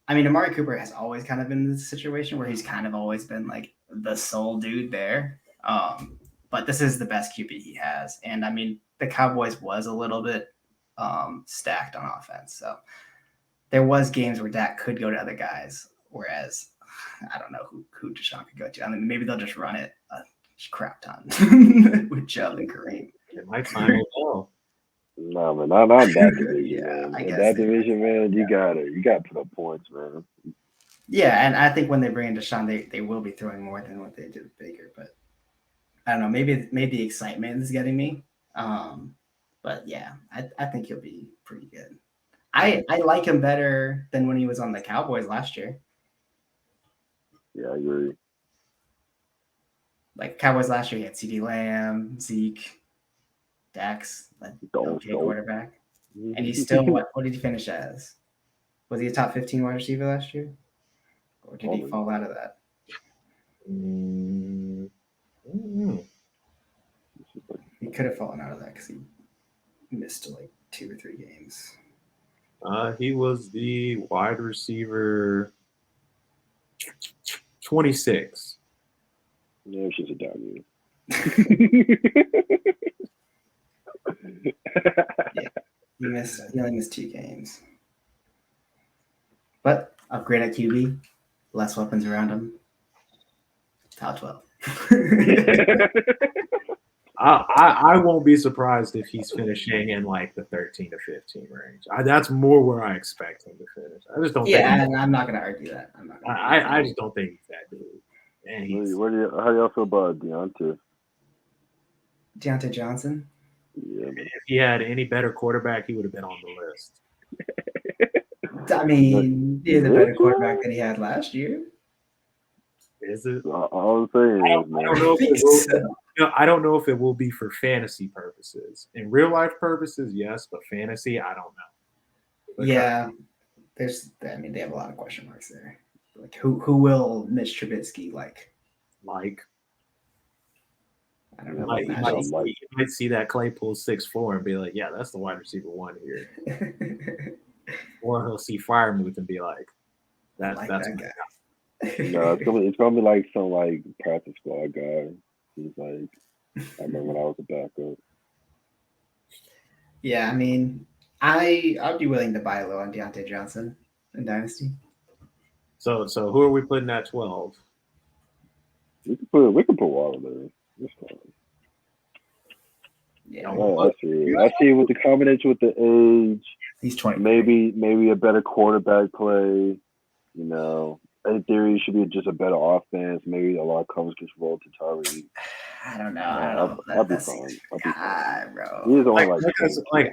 I mean, Amari Cooper has always kind of been in this situation where he's kind of always been like the sole dude there. But this is the best QB he has. And I mean, the Cowboys was a little bit stacked on offense. So there was games where Dak could go to other guys, whereas I don't know who Deshaun could go to. I mean, maybe they'll just run it a crap ton with Chubb and Kareem. It might time well. No, man, not that division, Yeah, man. In that division, man, you gotta put up points, man. Yeah, and I think when they bring in Deshaun, they will be throwing more than what they did with Baker, but I don't know. Maybe the excitement is getting me. But yeah, I think he'll be pretty good. I like him better than when he was on the Cowboys last year. Yeah, I agree. Like Cowboys last year, he had CeeDee Lamb, Zeke, Dax, okay quarterback, and he's still what did he finish as? Was he a top 15 wide receiver last year, or did he fall out of that? He could have fallen out of that because he missed like 2 or 3 games. He was the wide receiver 26. Yeah, it's just a W. Yeah, he only missed 2 games. But upgrade at QB, less weapons around him. Top 12. I won't be surprised if he's finishing in like the 13 to 15 range. That's more where I expect him to finish. I just don't. Yeah, and I'm not going to argue that. I just don't think he's that dude. And how do y'all feel about Deontay Johnson? Yeah. If he had any better quarterback, he would have been on the list. I mean, he's a better quarterback than he had last year. Is it? All I'm saying I don't know if it will be for fantasy purposes. In real life purposes, yes, but fantasy, I don't know. Yeah, they have a lot of question marks there. Like, who will Mitch Trubisky like? I don't know. You might see that Claypool 6'4" and be like, "Yeah, that's the wide receiver one here." Or he'll see Freiermuth and be like, "That's that guy." No, it's gonna be like some like practice squad guy. He's like, I remember when I was a backup. Yeah, I mean, I'd be willing to buy low on Deontay Johnson in Dynasty. So who are we putting at 12? We can put Waddle there. That's fine. Yeah, I see with the combination with the age. He's 20. Maybe a better quarterback play. You know, in theory, it should be just a better offense. Maybe a lot of coverage gets rolled to Tyreek. I don't know. I'll be fine. Bro. He is only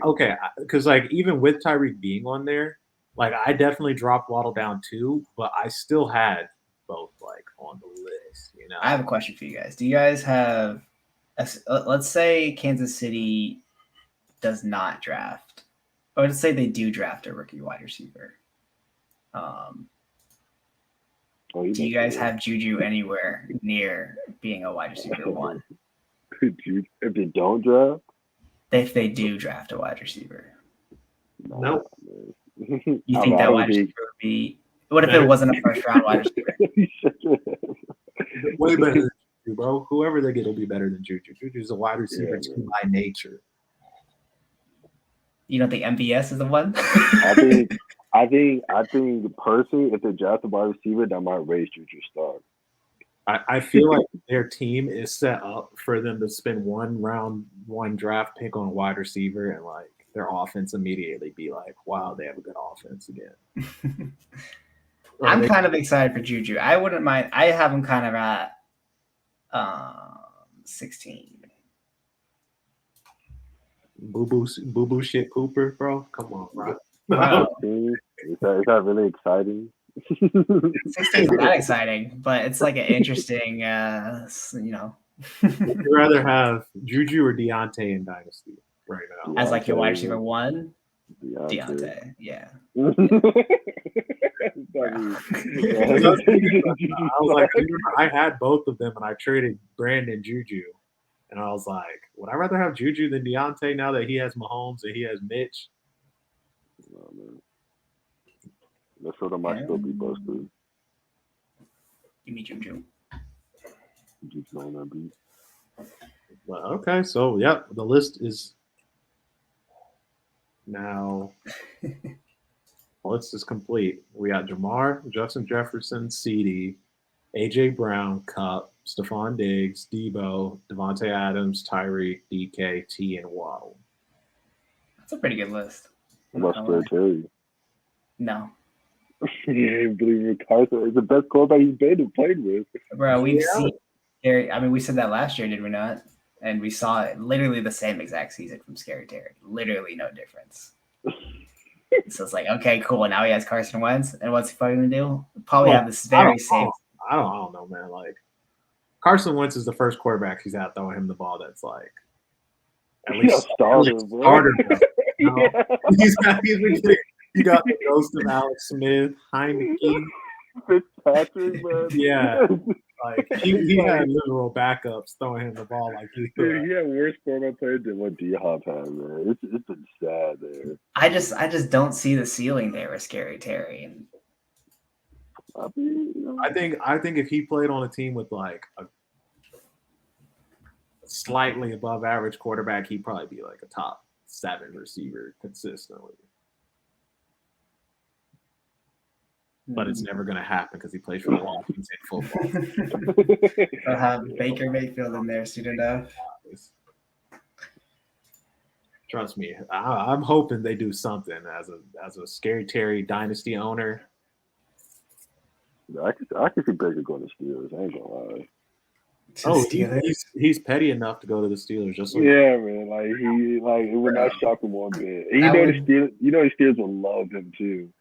okay, because like even with Tyreek being on there, Like I definitely dropped Waddle down too, but I still had both like on the list. You know, I have a question for you guys. Do you guys have? Let's say Kansas City does not draft, or let's say they do draft a rookie wide receiver. Do you guys have Juju anywhere near being a wide receiver one? If they don't draft, If they do draft a wide receiver, nope. You think that wide receiver would be? What if it wasn't a first round wide receiver? Way better than Juju, bro. Whoever they get will be better than Juju. Juju's a wide receiver too by nature. You don't think MVS is the one? I think personally, if they draft a wide receiver, that might raise Juju's stock. I feel like their team is set up for them to spend one draft pick on a wide receiver, and like their offense immediately be like, wow, they have a good offense again. I'm kind of excited for Juju. I wouldn't mind. I have him kind of at 16. Boo boo shit pooper, bro. Come on, bro. Wow. Is that really exciting? 16 is not exciting, but it's like an interesting, Would you rather have Juju or Deontay in Dynasty right now? As like your wide receiver one? Deontay, yeah. I was like, I had both of them, and I traded Brandon Juju, and I was like, would I rather have Juju than Deontay now that he has Mahomes and he has Mitch? No, man. That sort of might still be busted. You mean Juju? Juju on that beat. But okay, so yep, the list is now. List is complete. We got Jamar, Justin Jefferson, CD, AJ Brown, Cup, Stephon Diggs, Debo, Devontae Adams, Tyreek, DK, T, and Waddle. That's a pretty good list. What about Terry? No. Yeah, believe Carson is the best quarterback he's been and played with. Bro, we've seen Terry. I mean, we said that last year, did we not? And we saw it literally the same exact season from Scary Terry. Literally no difference. So it's like, okay, cool. Now he has Carson Wentz, and what's he probably gonna do? Probably have this very same. I don't know, man. Like Carson Wentz is the first quarterback he's out throwing him the ball. That's like at least starter. You know? You got the ghost of Alex Smith, Heineke, Fitzpatrick, man. Yeah, like he had literal backups throwing him the ball like he could. He had worse quarterback players than what D-Hop had, man. It's been sad there. I just don't see the ceiling there with Scary Terry. And I think if he played on a team with like a slightly above average quarterback, he'd probably be like a top 7 receiver consistently. But it's never going to happen because he plays for the Washington football. I'll have Baker Mayfield in there soon enough. Trust me, I'm hoping they do something as a Scary Terry dynasty owner. I could see Baker going to Steelers. I ain't gonna lie. Oh, he's petty enough to go to the Steelers. Just man. Like it would not shock him one bit. And the Steelers will love him too.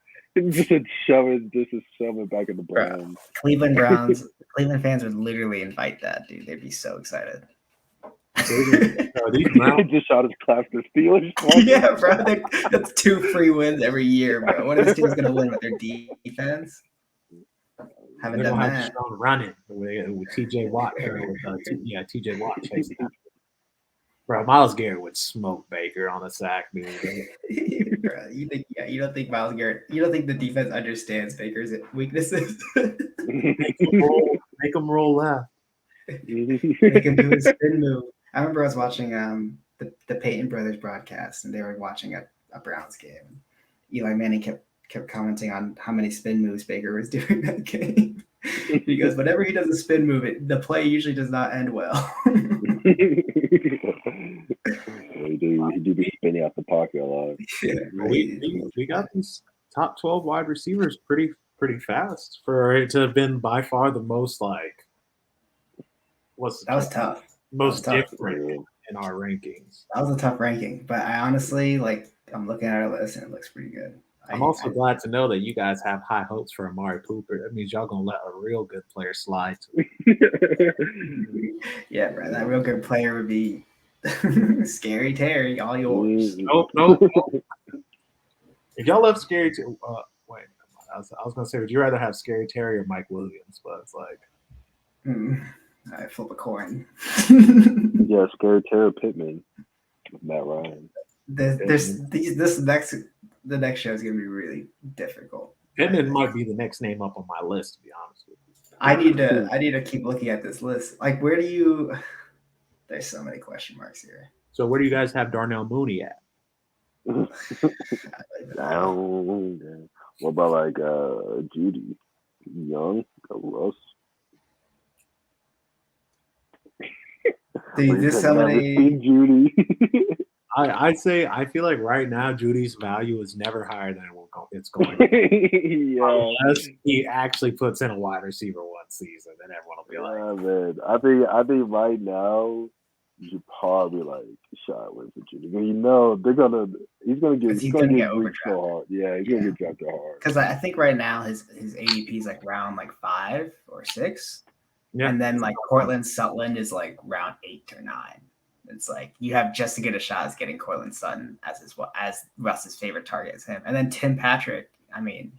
Just shove it back in the Browns. Cleveland fans would literally invite that, dude. They'd be so excited. These Browns just shot his class to Steelers. Yeah, bro. That's 2 free wins every year, bro. What are these teams gonna win with their defense? Haven't done that. Running with TJ Watt. TJ Watt chasing after. Bro, Myles Garrett would smoke Baker on a sack, dude. Bro, you don't think Myles Garrett? You don't think the defense understands Baker's weaknesses? Make him roll left. Make him do his spin move. I remember I was watching the Peyton brothers broadcast, and they were watching a Browns game. Eli Manning kept commenting on how many spin moves Baker was doing that game. He goes, whenever he does a spin move, the play usually does not end well. He do be spinning out the pocket a lot. Yeah, we got these top 12 wide receivers pretty fast for it to have been by far the most like. That was tough. Most different in our rankings. That was a tough ranking, but I honestly I'm looking at our list and it looks pretty good. I'm also glad to know that you guys have high hopes for Amari Cooper. That means y'all gonna let a real good player slide to Yeah, bro. That real good player would be Scary Terry, all yours. Nope. If y'all love Scary Terry, wait, I was gonna say, would you rather have Scary Terry or Mike Williams? But it's like, All right, flip a coin. Yeah, Scary Terry Pittman with Matt Ryan. The next show is gonna be really difficult. Pittman might be the next name up on my list, to be honest with you. I need to keep looking at this list. Like, where do you? There's so many question marks here. So where do you guys have Darnell Mooney at? Down. What about like Judy, Young, Russ? Dude, there's so many. Judy. I'd say I feel like right now Judy's value is never higher than it's going. Yeah. Unless he actually puts in a wide receiver one season, then everyone will be like, man. I think right now you should probably like shy away from Judy. You know he's gonna get overdrafted so hard. Yeah, he's gonna get drafted hard. Because I think right now his ADP is like round like 5 or 6. Yeah. And then like Cortland Sutton is like round 8 or 9. It's like you have just to get a shot as getting Cortland Sutton as Russ's favorite target is him. And then Tim Patrick, I mean,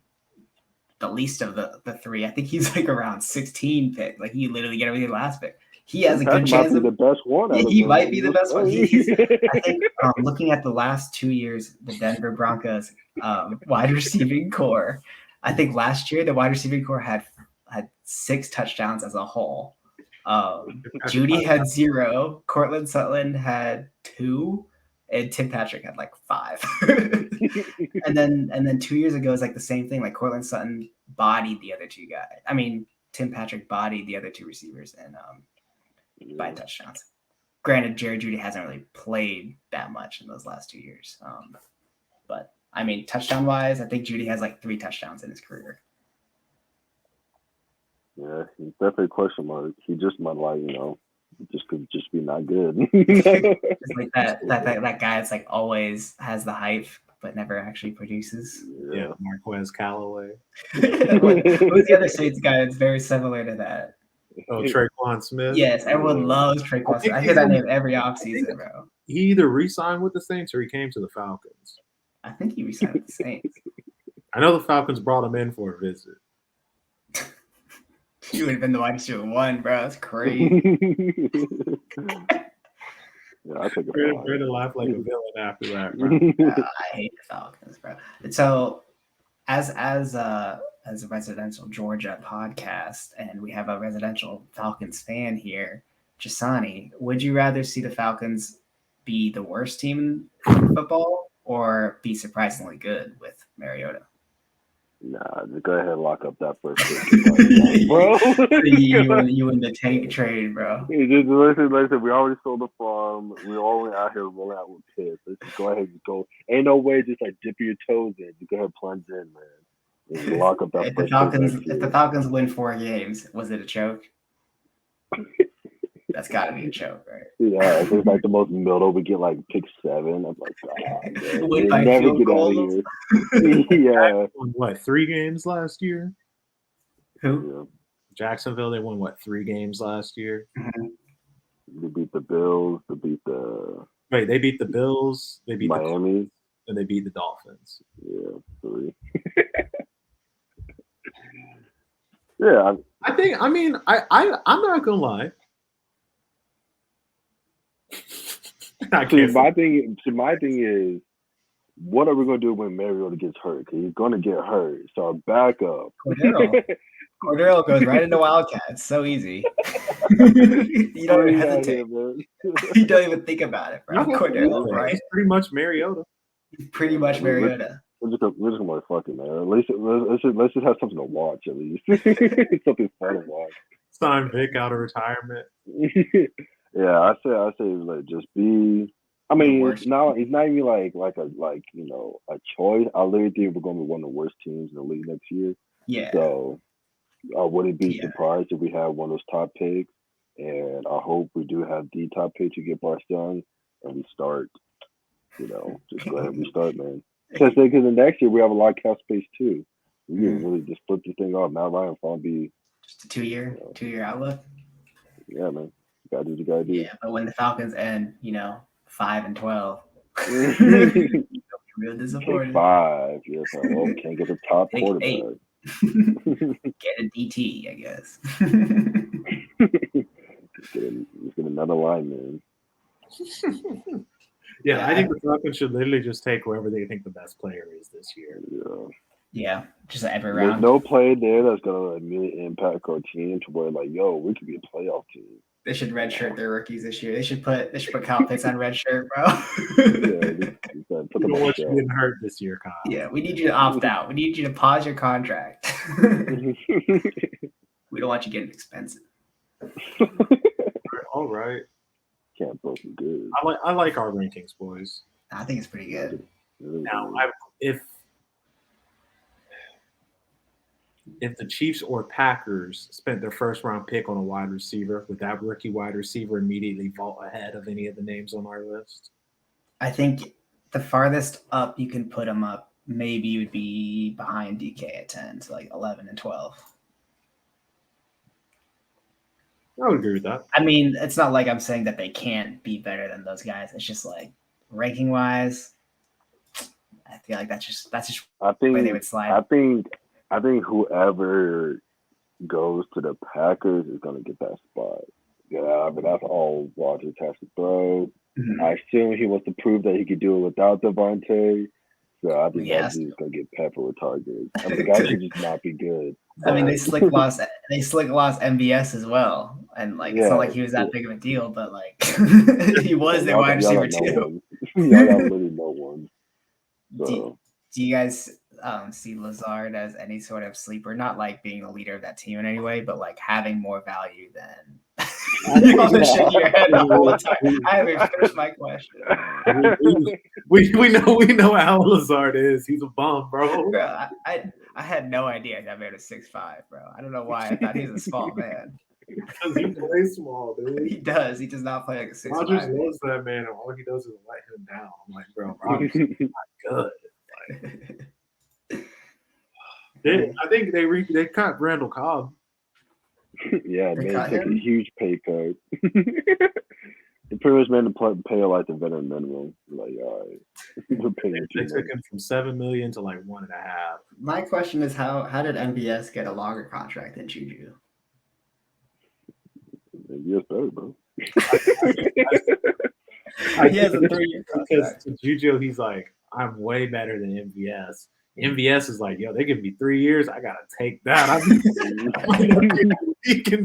the least of the three. I think he's like around 16 pick. Like he literally get everything last pick. He has a good chance of the best one. Yeah, he might be the best one. I think looking at the last 2 years, the Denver Broncos wide receiving core. I think last year the wide receiving core had 6 touchdowns as a whole. Judy had 0, Cortland Sutton had 2, and Tim Patrick had like 5. and then 2 years ago, it's like the same thing. Like Cortland Sutton bodied the other 2 guys. I mean, Tim Patrick bodied the other 2 receivers and by touchdowns. Granted, Jerry Judy hasn't really played that much in those last 2 years. But I mean, touchdown wise, I think Judy has like 3 touchdowns in his career. Yeah, he's definitely a question mark. He just might could just be not good. It's like that guy that's like always has the hype but never actually produces. Yeah, Marquez Callaway. Who's the other Saints guy that's very similar to that? Oh, Traquan Smith. Yes, everyone loves Traquan Smith. I hear that name every offseason, bro. He either re-signed with the Saints or he came to the Falcons. I think he re-signed with the Saints. I know the Falcons brought him in for a visit. You would have been the wide receiver 1, bro. That's crazy. Yeah, I think Brandon laughed like a villain after that, bro. I hate the Falcons, bro. So, as a residential Georgia podcast, and we have a residential Falcons fan here, Jasani, would you rather see the Falcons be the worst team in football or be surprisingly good with Mariota? Nah, just go ahead and lock up that first pick, bro. you in the tank trade, bro. Just listen. We already sold the farm. We're all out here rolling out with pits. Let's just go ahead and go. Ain't no way just like dipping your toes in. Just go ahead and plunge in, man. Just lock up that If the Falcons win 4 games, was it a choke? That's got to be a choke, right? Yeah, if it's like the most middle, we get like pick 7. I'm like, God, win by never field get goals. out of here. Yeah. Won, what, 3 games last year? Who? Jacksonville. They won 3 games last year. Mm-hmm. They beat the Bills. They beat the. Wait, they beat the Bills. They beat Miami, and they beat the Dolphins. Yeah, 3. Yeah, I'm not gonna lie. My thing is, what are we gonna do when Mariota gets hurt? Because he's gonna get hurt. So our backup. Cordero goes right into Wildcats. So easy. You don't even hesitate. You don't even think about it, bro. Cordero, right? He's pretty much Mariota. He's pretty much Mariota. We're just gonna fuck it, man. At least let's just have something to watch. At least something fun to watch. Sign Vic out of retirement. Yeah, I say like just be. I mean, it's not even like a choice. I literally think we're going to be one of the worst teams in the league next year. Yeah. So I wouldn't be surprised if we have one of those top picks, and I hope we do have the top pick to get Bryce Young, and we start. Just go ahead and restart, man. Because the next year we have a lot of cap space too. We can really just flip the thing off. Matt Ryan will be Just a 2-year outlook. yeah, man. Gotta do what you gotta do. Yeah, but when the Falcons end, 5-12, you'll be real disappointed. 5, yes, well, can't get a top Take quarterback. Get a DT, I guess. Let's get another lineman. Yeah, I think the Falcons should literally just take whoever they think the best player is this year. Yeah, just every There's round. no play there that's gonna immediately impact our team to where like, yo, we could be a playoff team. They should redshirt their rookies this year. They should put Kyle Pitts on red shirt, bro. Put We them don't on want you show. getting hurt this year, Kyle. Yeah, we need you to opt out. We need you to pause your contract. We don't want you getting expensive. All right. Can't both be good. I like our rankings, boys. I think it's pretty good. Now, if the Chiefs or Packers spent their first round pick on a wide receiver, would that rookie wide receiver immediately vault ahead of any of the names on our list? I think the farthest up you can put him up maybe would be behind DK at 10, so like 11 and 12. I would agree with that. I mean, it's not like I'm saying that they can't be better than those guys. It's just like ranking wise, I feel like that's just I think where they would slide. I think whoever goes to the Packers is gonna get that spot. Yeah, but that's all Rodgers has to throw. Mm-hmm. I assume he wants to prove that he could do it without Devontae. So I think that dude's gonna get peppered with targets. I mean, the guy could just not be good. I mean, they slick lost MVS as well, and like it's not like he was that big of a deal, but like he was their wide receiver too. Y'all got literally no one. So. Do you guys see Lazard as any sort of sleeper? Not like being the leader of that team in any way, but like having more value than. You also shake your head the whole time. I haven't finished my question. We know how Lazard is. He's a bum, bro. I had no idea that man was 6'5", bro. I don't know why I thought he was a small man. Because he plays small, dude. He does. He does not play like a 6'5". Rodgers loves that man, and all he does is let him down. I'm like, bro, Rodgers is not good. I think they cut Randall Cobb. Yeah, they man took a huge pay cut. They pretty much made him pay like the veteran minimum. Like, all right, we're paying they took him from $7 million to like $1.5. My question is, how did MVS get a longer contract than Juju? MVS better, bro. He has a 3-year contract. Because to Juju, he's like, I'm way better than MVS. MVS is like, yo, they give me 3 years. I gotta take that. I'm in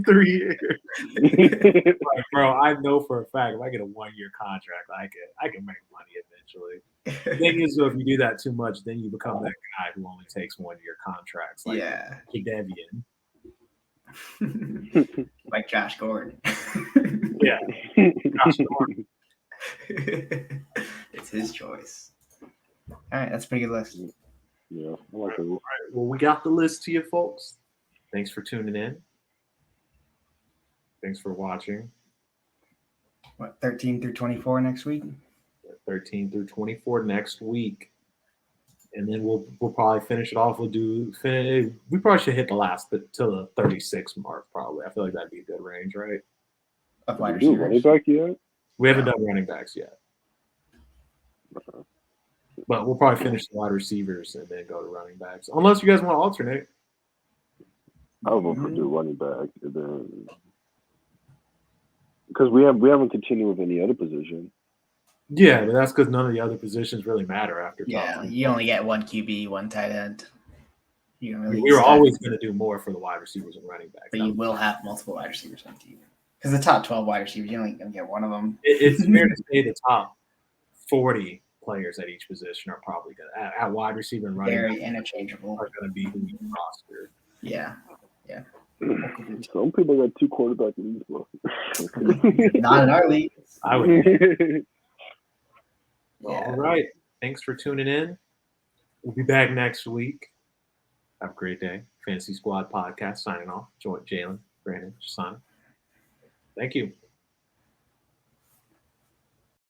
3 years. Like, bro, I know for a fact if I get a 1-year contract, I can make money eventually. The thing is, though, if you do that too much, then you become that guy who only takes 1-year contracts. Like Devian. Like Josh Gordon. Yeah. Josh Gordon. It's his choice. All right, that's a pretty good list. Yeah, I like it. All right, well, we got the list to you, folks. Thanks for tuning in. Thanks for watching. What, 13 through 24 next week? 13 through 24 next week. And then we'll probably finish it off. We probably should hit the last till the 36 mark, probably. I feel like that'd be a good range, right? Of wide receivers. Running back yet? We haven't done running backs yet. But we'll probably finish the wide receivers and then go to running backs. Unless you guys want to alternate. I would go do running back and then because we haven't continued with any other position. Yeah, but that's because none of the other positions really matter after. Yeah, you only get one QB, one tight end. You don't really. We were always going to do more for the wide receivers and running backs. But you will have multiple wide receivers on the team. Because the top 12 wide receivers, you're only going to get one of them. It's fair to say the top 40 players at each position are probably going to, at wide receiver and running very interchangeable. Are going to be who you roster. Yeah. Some people got 2 quarterback leagues. Not in our league. I would. All right. Thanks for tuning in. We'll be back next week. Have a great day. Fantasy Squad Podcast signing off. Jalen, Brandon, Shasana. Thank you.